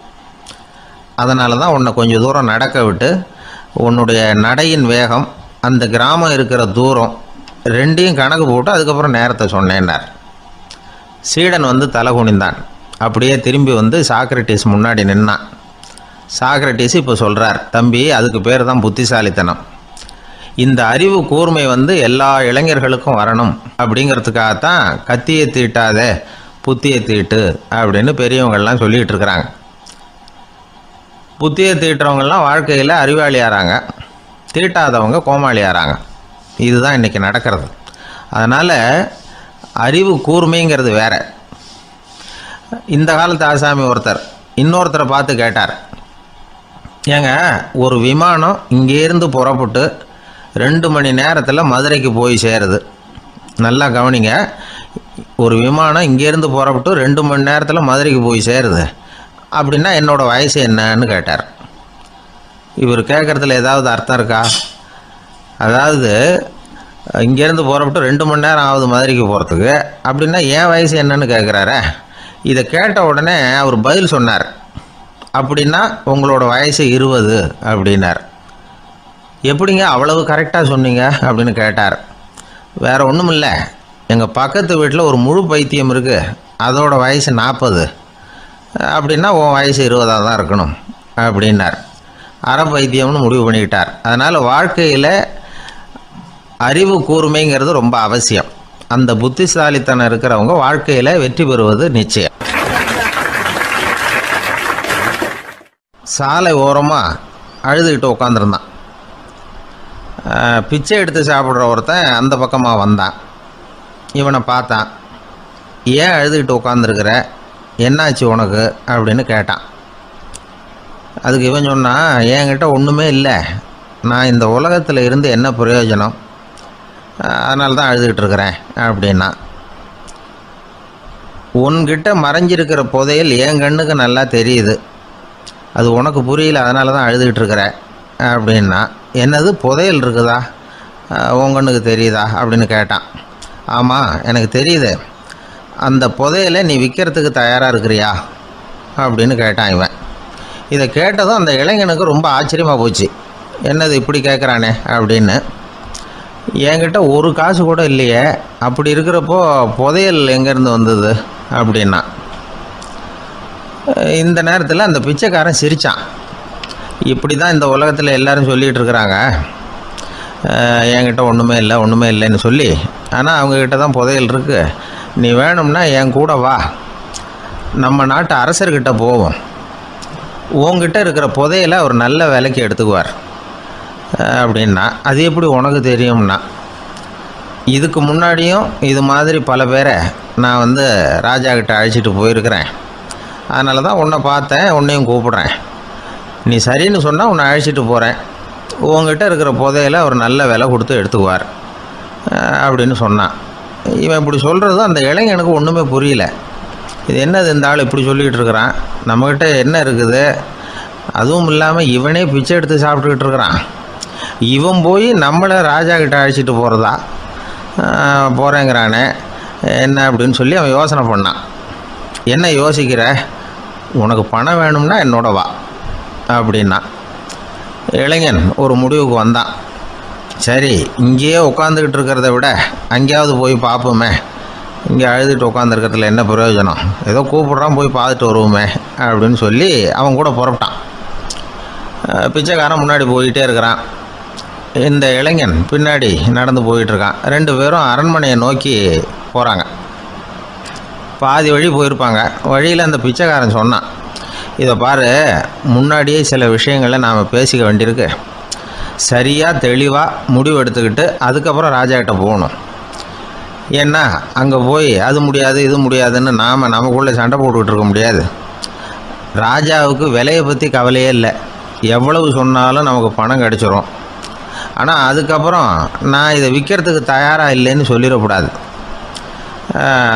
அதனால தான் உன்னை கொஞ்சம் தூரம் நடக்க விட்டு உன்னுடைய நடையின் வேகம், அந்த கிராமம் இருக்கிற தூரம் ரெண்டையும் கணக்கு போட்டு அதுக்கப்புறம் நேரத்தை சொன்னேன்னார். சீடன் வந்து தலை குனிந்தான். அப்படியே திரும்பி வந்து சாக்ரட்டிஸ் முன்னாடி நின்னான். சாக்ரட்டிஸ் இப்போ சொல்கிறார், தம்பி, அதுக்கு பேர் தான் புத்திசாலித்தனம். இந்த அறிவு கூர்மை வந்து எல்லா இளைஞர்களுக்கும் வரணும் அப்படிங்கிறதுக்காகத்தான் கத்தியை தீட்டாதே புத்தியை தீட்டு அப்படின்னு பெரியவங்கள்லாம் சொல்லிகிட்டு இருக்கிறாங்க. புத்தியை தீட்டுறவங்கெல்லாம் வாழ்க்கையில் அறிவாளியாகிறாங்க, தீட்டாதவங்க கோமாளியாகிறாங்க. இதுதான் இன்றைக்கி நடக்கிறது. அதனால் அறிவு கூர்மைங்கிறது வேற. இந்த காலத்து ஆசாமி ஒருத்தர் இன்னொருத்தரை பார்த்து கேட்டார், ஏங்க ஒரு விமானம் இங்கேருந்து புறப்பட்டு 2 மணி நேரத்தில் மதுரைக்கு போய் சேருது. நல்லா கவனிங்க, ஒரு விமானம் இங்கேருந்து புறப்பட்டு 2 மணி நேரத்தில் மதுரைக்கு போய் சேருது அப்படின்னா என்னோடய வயசு என்னன்னு கேட்டார். இவர் கேட்குறதுல ஏதாவது அர்த்தம் இருக்கா? அதாவது இங்கேருந்து புறப்பட்டு 2 மணி நேரம் ஆகுது மதுரைக்கு போகிறதுக்கு, அப்படின்னா என் வயசு என்னன்னு கேட்குறாரு. இதை கேட்ட உடனே அவர் பதில் சொன்னார், அப்படின்னா உங்களோட வயசு 20 அப்படின்னார். எப்படிங்க அவ்வளவு கரெக்டாக சொன்னீங்க அப்படின்னு கேட்டார். வேறு ஒன்றும் இல்லை, எங்கள் பக்கத்து வீட்டில் ஒரு முழு பைத்தியம் இருக்குது, அதோட வயசு 40, அப்படின்னா உன் வயசு 20 தான் இருக்கணும் அப்படின்னார். அரை பைத்தியம்னு முடிவு பண்ணிக்கிட்டார். அதனால் வாழ்க்கையில் அறிவு கூர்மைங்கிறது ரொம்ப அவசியம். அந்த புத்திசாலித்தனம் இருக்கிறவங்க வாழ்க்கையில் வெற்றி பெறுவது நிச்சயம். சாலை ஓரமாக அழுதுகிட்டு உட்காந்துருந்தான். பிச்சை எடுத்து சாப்பிட்ற ஒருத்தன் அந்த பக்கமாக வந்தான். இவனை பார்த்தான். ஏன் அழுதுகிட்டு உட்காந்துருக்கிற, என்னாச்சு உனக்கு அப்படின்னு கேட்டான். அதுக்கு இவன் சொன்னான், என்கிட்ட ஒன்றுமே இல்லை, நான் இந்த உலகத்தில் இருந்து என்ன பிரயோஜனம், அதனால தான் அழுதுகிட்டு இருக்கிறேன் அப்படின்னா. உன்கிட்ட மறைஞ்சிருக்கிற புதையல் என் கண்ணுக்கு நல்லா தெரியுது, அது உனக்கு புரியல, அதனால தான் அழுதுகிட்டு இருக்கிற அப்படின்னா. என்னது புதையல் இருக்குதா, உன் கண்ணுக்கு தெரியுதா அப்படின்னு கேட்டான். ஆமாம் எனக்கு தெரியுது, அந்த புதையலை நீ விற்கிறதுக்கு தயாராக இருக்கிறியா அப்படின்னு கேட்டான் இவன். இதை கேட்டதும் அந்த இளைஞனுக்கு ரொம்ப ஆச்சரியமாக போச்சு. என்னது இப்படி கேட்குறானே அப்படின்னு. என்கிட்ட ஒரு காசு கூட இல்லையே, அப்படி இருக்கிறப்போ புதையல் எங்கேருந்து வந்தது அப்படின்னா. இந்த நேரத்தில் அந்த பிச்சைக்காரன் சிரித்தான். இப்படி தான் இந்த உலகத்தில் எல்லோரும் சொல்லிகிட்டு இருக்கிறாங்க, என்கிட்ட ஒன்றுமே இல்லைன்னு சொல்லி. ஆனால் அவங்கக்கிட்ட தான் புதையல் இருக்குது, நீ வேணும்னா என் கூட வா, நம்ம நாட்டு அரசர்கிட்ட போவோம், உங்ககிட்ட இருக்கிற புதையலை அவர் நல்ல விலைக்கு எடுத்துக்குவார் அப்படின்னா. அது எப்படி உனக்கு தெரியும்னா, இதுக்கு முன்னாடியும் இது மாதிரி பல பேரை நான் ராஜா கிட்ட அழைச்சிட்டு போயிருக்கிறேன், அதனால தான் உன்னை பார்த்தேன், உன்னையும் கூப்பிட்றேன், நீ சரின்னு சொன்னால் உன்னை அழைச்சிட்டு போகிறேன், உங்ககிட்ட இருக்கிற புதையலை அவர் நல்ல விலை கொடுத்து எடுத்துக்குவார் அப்படின்னு சொன்னான். இவன் இப்படி சொல்கிறதும் அந்த இளைஞனுக்கு ஒன்றுமே புரியல. இது என்னது இந்த ஆள் இப்படி சொல்லிக்கிட்டு இருக்கிறான், நம்மக்கிட்ட என்ன இருக்குது, அதுவும் இல்லாமல் இவனே பிச்சை எடுத்து சாப்பிட்டுக்கிட்டு இருக்கிறான், இவன் போய் நம்மளை ராஜா கிட்ட அழைச்சிட்டு போகிறேங்கிறானே என்ன அப்படின்னு சொல்லி அவன் யோசனை பண்ணான். என்ன யோசிக்கிற, உனக்கு பணம் வேணும்னா என்னோட வா அப்படின்னா. இளைஞன் ஒரு முடிவுக்கு வந்தான். சரி, இங்கேயே உட்காந்துக்கிட்டு இருக்கிறத விட அங்கேயாவது போய் பார்ப்போமே, இங்கே அழுதுட்டு உட்காந்துருக்கிறதுல என்ன பிரயோஜனம், ஏதோ கூப்பிட்றான் போய் பார்த்துட்டு வருவோமே அப்படின்னு சொல்லி அவன் கூட புறப்பட்டான். பிச்சைக்காரன் முன்னாடி போயிட்டே இருக்கிறான், இந்த இளைஞன் பின்னாடி நடந்து போயிட்டுருக்கான். ரெண்டு பேரும் அரண்மனையை நோக்கி போகிறாங்க. பாதி வழி போயிருப்பாங்க. வழியில் அந்த பிச்சைக்காரன் சொன்னான், இதை பாரு, முன்னாடியே சில விஷயங்களை நாம் பேசிக்க வேண்டியிருக்கு, சரியாக தெளிவாக முடிவு எடுத்துக்கிட்டு அதுக்கப்புறம் ராஜாக்கிட்ட போகணும். ஏன்னா அங்கே போய் அது முடியாது இது முடியாதுன்னு நாம் நமக்குள்ளே சண்டை போட்டுக்கிட்டு இருக்க முடியாது. ராஜாவுக்கு விலையை பற்றி கவலையே இல்லை, எவ்வளவு சொன்னாலும் நமக்கு பணம் கிடச்சிரும். ஆனால் அதுக்கப்புறம் நான் இதை விற்கிறதுக்கு தயாராக இல்லைன்னு சொல்லிடக்கூடாது.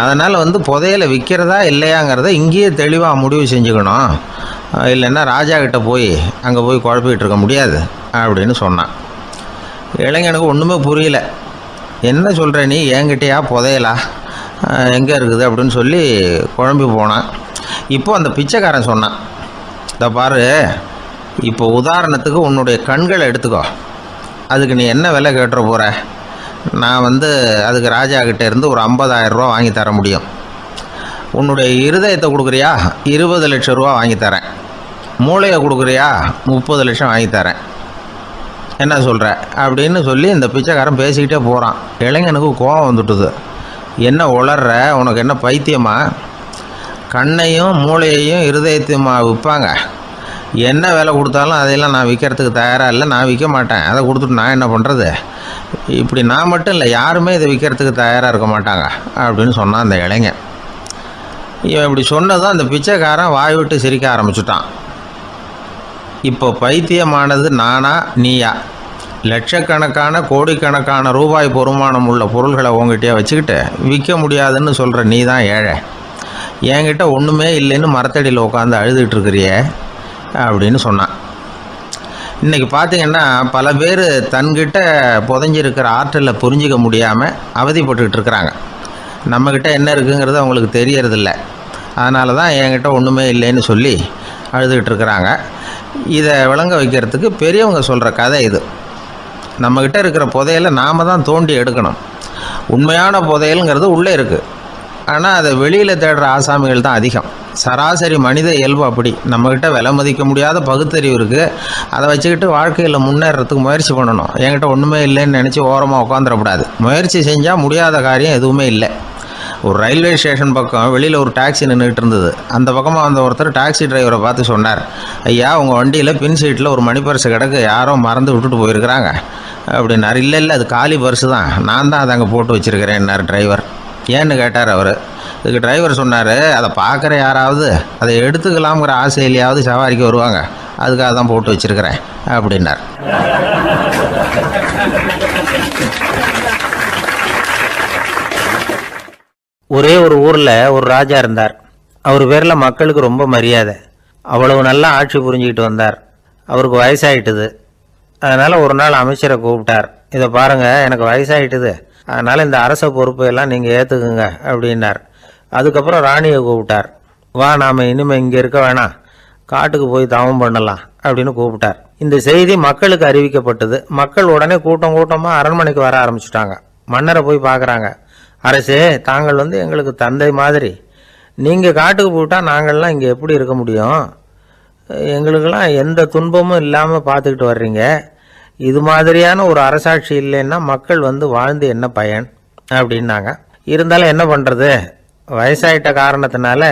அதனால் புதையலை விற்கிறதா இல்லையாங்கிறத இங்கேயே தெளிவாக முடிவு செஞ்சுக்கணும், இல்லைன்னா ராஜா கிட்ட போய் அங்கே போய் குழப்பிக்கிட்டு இருக்க முடியாது அப்படின்னு சொன்னான். இளைஞனுக்கு ஒன்றுமே புரியல. என்ன சொல்கிற நீ, என்கிட்டயா புதையலா, எங்கே இருக்குது அப்படின்னு சொல்லி குழம்பி போனான். இப்போது அந்த பிச்சைக்காரன் சொன்னான், இதை பாரு, இப்போ உதாரணத்துக்கு உன்னுடைய கண்களை எடுத்துக்கோ, அதுக்கு நீ என்ன விலை கேட்டுற போகிற, நான் அதுக்கு ராஜா கிட்டே இருந்து ஒரு 50,000 ரூபா வாங்கி தர முடியும். உன்னுடைய இருதயத்தை கொடுக்குறியா, 20 லட்சம் ரூபா வாங்கி தரேன். மூளையை கொடுக்குறியா, 30 லட்சம் வாங்கி தரேன். என்ன சொல்கிற அப்படின்னு சொல்லி இந்த பிச்சைக்காரன் பேசிக்கிட்டே போகிறான். இளைஞனுக்கு கோபம் வந்துட்டுது. என்ன உளர்ற, உனக்கு என்ன பைத்தியமா, கண்ணையும் மூளையையும் இருதயத்தையுமா விற்பாங்க, என்ன விலை கொடுத்தாலும் அதையெல்லாம் நான் விற்கிறதுக்கு தயாராக இல்லை, நான் விற்க மாட்டேன், அதை கொடுத்துட்டு நான் என்ன பண்ணுறது, இப்படி நான் மட்டும் இல்லை யாருமே இதை விற்கிறதுக்கு தயாராக இருக்க மாட்டாங்க அப்படின்னு சொன்னான் அந்த இளைஞன். இவன் இப்படி சொன்னதும் அந்த பிச்சைக்காரன் வாய் விட்டு சிரிக்க ஆரம்பிச்சுட்டான். இப்போ பைத்தியமானது நானா நீயா, லட்சக்கணக்கான கோடிக்கணக்கான ரூபாய் பெருமானம் உள்ள பொருள்களை உங்ககிட்டயே வச்சுக்கிட்டு விற்க முடியாதுன்னு சொல்கிற நீ தான் ஏழை, என்கிட்ட ஒன்றுமே இல்லைன்னு மரத்தடியில் உட்காந்து அழுதுகிட்டு இருக்கிறியே அப்படின்னு சொன்னான். இன்றைக்கி பார்த்திங்கன்னா பல பேர் தன்கிட்ட புதைஞ்சிருக்கிற ஆற்றலை புரிஞ்சிக்க முடியாமல் அவதிப்பட்டுக்கிட்டு இருக்கிறாங்க. நம்மக்கிட்ட என்ன இருக்குங்கிறது அவங்களுக்கு தெரியறதில்ல, அதனால தான் என்கிட்ட ஒன்றுமே இல்லைன்னு சொல்லி அழுதுகிட்டு இருக்கிறாங்க. இதை விளங்க வைக்கிறதுக்கு பெரியவங்க சொல்கிற கதை இது. நம்மக்கிட்ட இருக்கிற புதையலை நாம் தான் தோண்டி எடுக்கணும். உண்மையான புதையலுங்கிறது உள்ளே இருக்குது, ஆனால் அதை வெளியில் தேடுற ஆசாமிகள் தான் அதிகம். சராசரி மனித இயல்பு அப்படி. நம்மக்கிட்ட விலை மதிக்க முடியாத பகுத்தறிவு இருக்குது, அதை வச்சுக்கிட்டு வாழ்க்கையில் முன்னேறதுக்கு முயற்சி பண்ணணும். என்கிட்ட ஒன்றுமே இல்லைன்னு நினச்சி ஓரமாக உட்காந்துடக்கூடாது. முயற்சி செஞ்சால் முடியாத காரியம் எதுவுமே இல்லை. ஒரு ரயில்வே ஸ்டேஷன் பக்கம் வெளியில் ஒரு டாக்ஸி நின்றுட்டு இருந்தது. அந்த பக்கமாக வந்த ஒருத்தர் டாக்ஸி டிரைவரை பார்த்து சொன்னார், ஐயா உங்கள் வண்டியில் பின் சீட்டில் ஒரு மணி பர்ஸு கிடக்கு, யாரோ மறந்து விட்டுட்டு போயிருக்கிறாங்க அப்படின்னார். இல்லை அது காலி பர்ஸு தான், நான் தான் அதை அங்கே போட்டு வச்சுருக்கிறேன்னார் டிரைவர். ஏன்னு கேட்டார் அவர். இதுக்கு டிரைவர் சொன்னார், அதை பார்க்குற யாராவது அதை எடுத்துக்கலாம்ங்கிற ஆசையிலையாவது சவாரிக்கு வருவாங்க, அதுக்காக தான் போட்டு வச்சுருக்கிறேன் அப்படின்னார். ஒரே ஒரு ஊரில் ஒரு ராஜா இருந்தார். அவர் பேரில் மக்களுக்கு ரொம்ப மரியாதை. அவ்வளவு நல்லா ஆட்சி புரிஞ்சுக்கிட்டு வந்தார். அவருக்கு வயசாயிட்டுது. அதனால் ஒரு நாள் அமைச்சரை கூப்பிட்டார். இதை பாருங்கள், எனக்கு வயசாயிட்டுது, அதனால் இந்த அரச பொறுப்பையெல்லாம் நீங்கள் ஏற்றுக்குங்க அப்படின்னார். அதுக்கப்புறம் ராணியை கூப்பிட்டார். வா, நாம் இனிமேல் இங்கே இருக்க வேணாம், காட்டுக்கு போய் தவம் பண்ணலாம் அப்படின்னு கூப்பிட்டார். இந்த செய்தி மக்களுக்கு அறிவிக்கப்பட்டது. மக்கள் உடனே கூட்டம் கூட்டமாக அரண்மனைக்கு வர ஆரம்பிச்சுட்டாங்க. மன்னரை போய் பார்க்குறாங்க. அரசே, தாங்கள் எங்களுக்கு தந்தை மாதிரி. நீங்கள் காட்டுக்கு போயிட்டால் நாங்கள்லாம் இங்கே எப்படி இருக்க முடியும்? எங்களுக்கெல்லாம் எந்த துன்பமும் இல்லாமல் பார்த்துக்கிட்டு வர்றீங்க. இது மாதிரியான ஒரு அரசாட்சி இல்லைன்னா மக்கள் வாழ்ந்து என்ன பயன் அப்படின்னாங்க. இருந்தாலும் என்ன பண்ணுறது, வயசாயிட்ட காரணத்தினால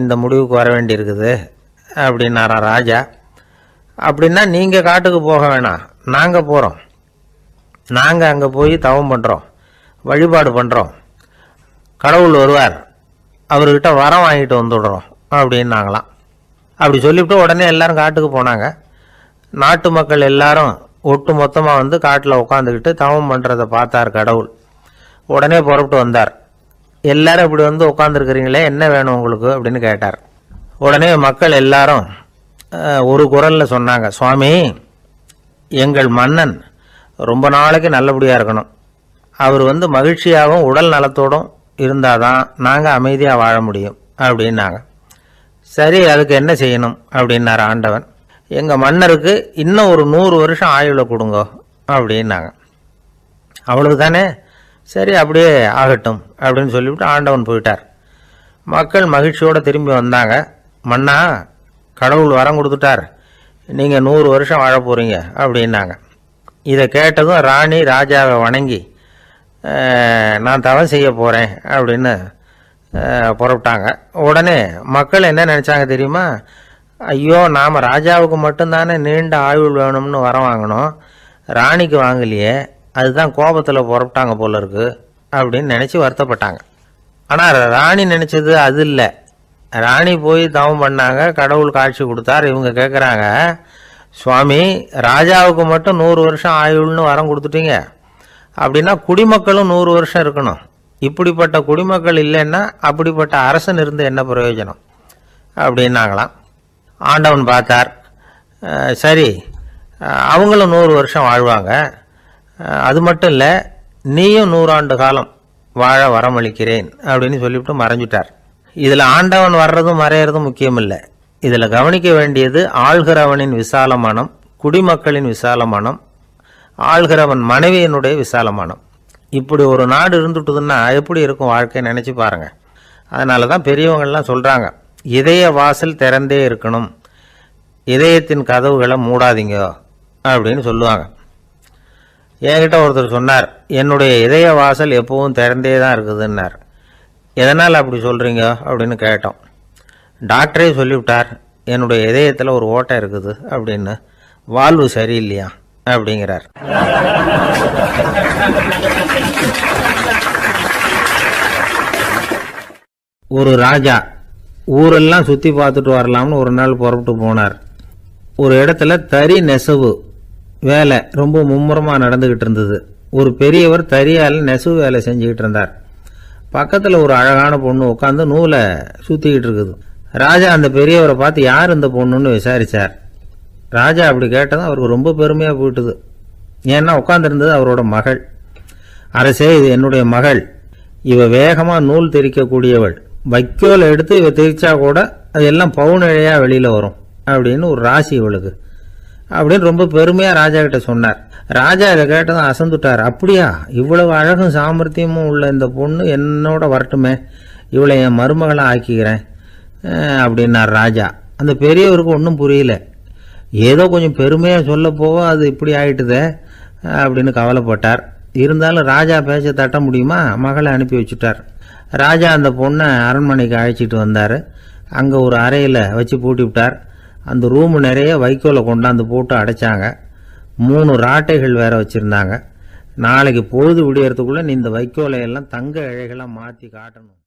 இந்த முடிவுக்கு வர வேண்டியிருக்குது அப்படின்னாரா ராஜா. அப்படின்னா நீங்கள் காட்டுக்கு போக வேணாம், நாங்கள் போகிறோம். நாங்கள் அங்கே போய் தவம் பண்ணுறோம், வழிபாடு பண்ணுறோம். கடவுள் வருவார், அவர்கிட்ட வரம் வாங்கிட்டு வந்துடுறோம் அப்படின்னாங்களாம். அப்படி சொல்லிவிட்டு உடனே எல்லாரும் காட்டுக்கு போனாங்க. நாட்டு மக்கள் எல்லாரும் ஒட்டு மொத்தமாக காட்டில் உட்காந்துக்கிட்டு தவம் பண்ணுறதை பார்த்தார் கடவுள். உடனே புறப்பட்டு வந்தார். எல்லாரும் இப்படி உட்காந்துருக்கிறீங்களே, என்ன வேணும் உங்களுக்கு அப்படின்னு கேட்டார். உடனே மக்கள் எல்லாரும் ஒரு குரலில் சொன்னாங்க, சுவாமி, எங்கள் மன்னன் ரொம்ப நாளைக்கு நல்லபடியாக இருக்கணும். அவர் மகிழ்ச்சியாகவும் உடல் நலத்தோடும் இருந்தால் தான் நாங்கள் அமைதியாக வாழ முடியும் அப்படின்னாங்க. சரி, அதுக்கு என்ன செய்யணும் அப்படின்னார் ஆண்டவன். எங்கள் மன்னருக்கு இன்னும் ஒரு 100 வருஷம் ஆயுளை கொடுங்க அப்படின்னாங்க. அவ்வளவு தானே, சரி அப்படியே ஆகட்டும் அப்படின்னு சொல்லிவிட்டு ஆண்டவன் போயிட்டார். மக்கள் மகிழ்ச்சியோடு திரும்பி வந்தாங்க. மன்னா, கடவுள் வரம் கொடுத்துட்டார், நீங்கள் 100 வருஷம் வாழ போகிறீங்க அப்படின்னாங்க. இதை கேட்டதும் ராணி ராஜாவை வணங்கி, நான் தவம் செய்ய போகிறேன் அப்படின்னு புறப்பட்டாங்க. உடனே மக்கள் என்ன நினச்சாங்க தெரியுமா? ஐயோ, நாம் ராஜாவுக்கு மட்டும்தானே நீண்ட ஆயுள் வேணும்னு வரம் வாங்கினோம், ராணிக்கு வாங்கலையே, அதுதான் கோபத்தில் புறப்பட்டாங்க போல இருக்கு அப்படின்னு நினச்சி வருத்தப்பட்டாங்க. ஆனால் ராணி நினச்சது அது இல்லை. ராணி போய் தவம் பண்ணாங்க, கடவுள் காட்சி கொடுத்தார். இவங்க கேட்குறாங்க, சுவாமி, ராஜாவுக்கு மட்டும் 100 வருஷம் ஆயுள்னு வரம் கொடுத்துட்டீங்க, அப்படின்னா குடிமக்களும் 100 வருஷம் இருக்கணும். இப்படிப்பட்ட குடிமக்கள் இல்லைன்னா அப்படிப்பட்ட அரசன் இருந்து என்ன பிரயோஜனம் அப்படின்னாங்களாம். ஆண்டவன் பார்த்தார். சரி, அவங்களும் 100 வருஷம் வாழ்வாங்க, அது மட்டும் இல்லை, நீயும் 100 ஆண்டு காலம் வாழ வரமளிக்கிறேன் அப்படின்னு சொல்லிவிட்டு மறைஞ்சிட்டார். இதில் ஆண்டவன் வர்றதும் மறையிறதும் முக்கியம் இல்லை. இதில் கவனிக்க வேண்டியது ஆள்கிறவனின் விசாலமானம், குடிமக்களின் விசாலமானம், ஆள்கிறவன் மனைவியினுடைய விசாலமானம். இப்படி ஒரு நாடு இருந்துட்டுதுன்னா எப்படி இருக்கும் வாழ்க்கை நினச்சி பாருங்கள். அதனால தான் பெரியவங்கள்லாம் சொல்கிறாங்க, இதய வாசல் திறந்தே இருக்கணும், இதயத்தின் கதவுகளை மூடாதீங்க அப்படின்னு சொல்லுவாங்க. என்கிட்ட ஒருத்தர் சொன்னார், என்னுடைய இதய வாசல் எப்பவும் திறந்தே தான் இருக்குதுன்னார். எதனால் அப்படி சொல்கிறீங்க அப்படின்னு கேட்டோம். டாக்டரே சொல்லிவிட்டார், என்னுடைய இதயத்தில் ஒரு ஓட்டை இருக்குது அப்படின்னு, வால்வு சரியில்லையா அப்படிங்கிறார். ஒரு ராஜா ஊரெல்லாம் சுற்றி பார்த்துட்டு வரலாம்னு ஒரு நாள் புறப்பட்டு போனார். ஒரு இடத்துல தறி நெசவு வேலை ரொம்ப மும்முரமாக நடந்துக்கிட்டு இருந்தது. ஒரு பெரியவர் தறியால் நெசவு வேலை செஞ்சுக்கிட்டு இருந்தார். பக்கத்தில் ஒரு அழகான பொண்ணு உட்காந்து நூலை சுற்றிக்கிட்டு இருக்குது. ராஜா அந்த பெரியவரை பார்த்து யார் இந்த பொண்ணுன்னு விசாரித்தார். ராஜா அப்படி கேட்டதும் அவருக்கு ரொம்ப பெருமையாக போயிட்டுது. ஏன்னா உட்காந்துருந்தது அவரோட மகள். அரசே, இது என்னுடைய மகள், இவ வேகமாக நூல் திரிக்கக்கூடியவள், வைக்கோலை எடுத்து இவ திரிச்சா கூட அது எல்லாம் பவுனிழையாக வெளியில் வரும் அப்படின்னு ஒரு ராசி இவளுக்கு அப்படின்னு ரொம்ப பெருமையாக ராஜா கிட்ட சொன்னார். ராஜா இதை கேட்டதும் அசந்துட்டார். அப்படியா, இவ்வளவு அழகும் சாமர்த்தியமும் உள்ள இந்த பொண்ணு என்னோட வரட்டுமே, இவளை என் மருமகளை ஆக்கிக்கிறேன் அப்படின்னார் ராஜா. அந்த பெரியவருக்கு ஒன்றும் புரியல. ஏதோ கொஞ்சம் பெருமையாக சொல்ல போக அது இப்படி ஆயிட்டுதே அப்படின்னு கவலைப்பட்டார். இருந்தாலும் ராஜா பேச்ச தட்ட முடியுமா, மகளை அனுப்பி வச்சுட்டார். ராஜா அந்த பொண்ணை அரண்மனைக்கு அழைச்சிட்டு வந்தார். அங்கே ஒரு அறையில் வச்சு பூட்டி விட்டார். அந்த ரூமு நிறைய வைக்கோலை கொண்டாந்து போட்டு அடைச்சாங்க. 3 ராட்டைகள் வேற வச்சுருந்தாங்க. நாளைக்கு பொழுது விடியறதுக்குள்ளே நீ இந்த வைக்கோலை எல்லாம் தங்க இழைகளாக மாற்றி காட்டணும்.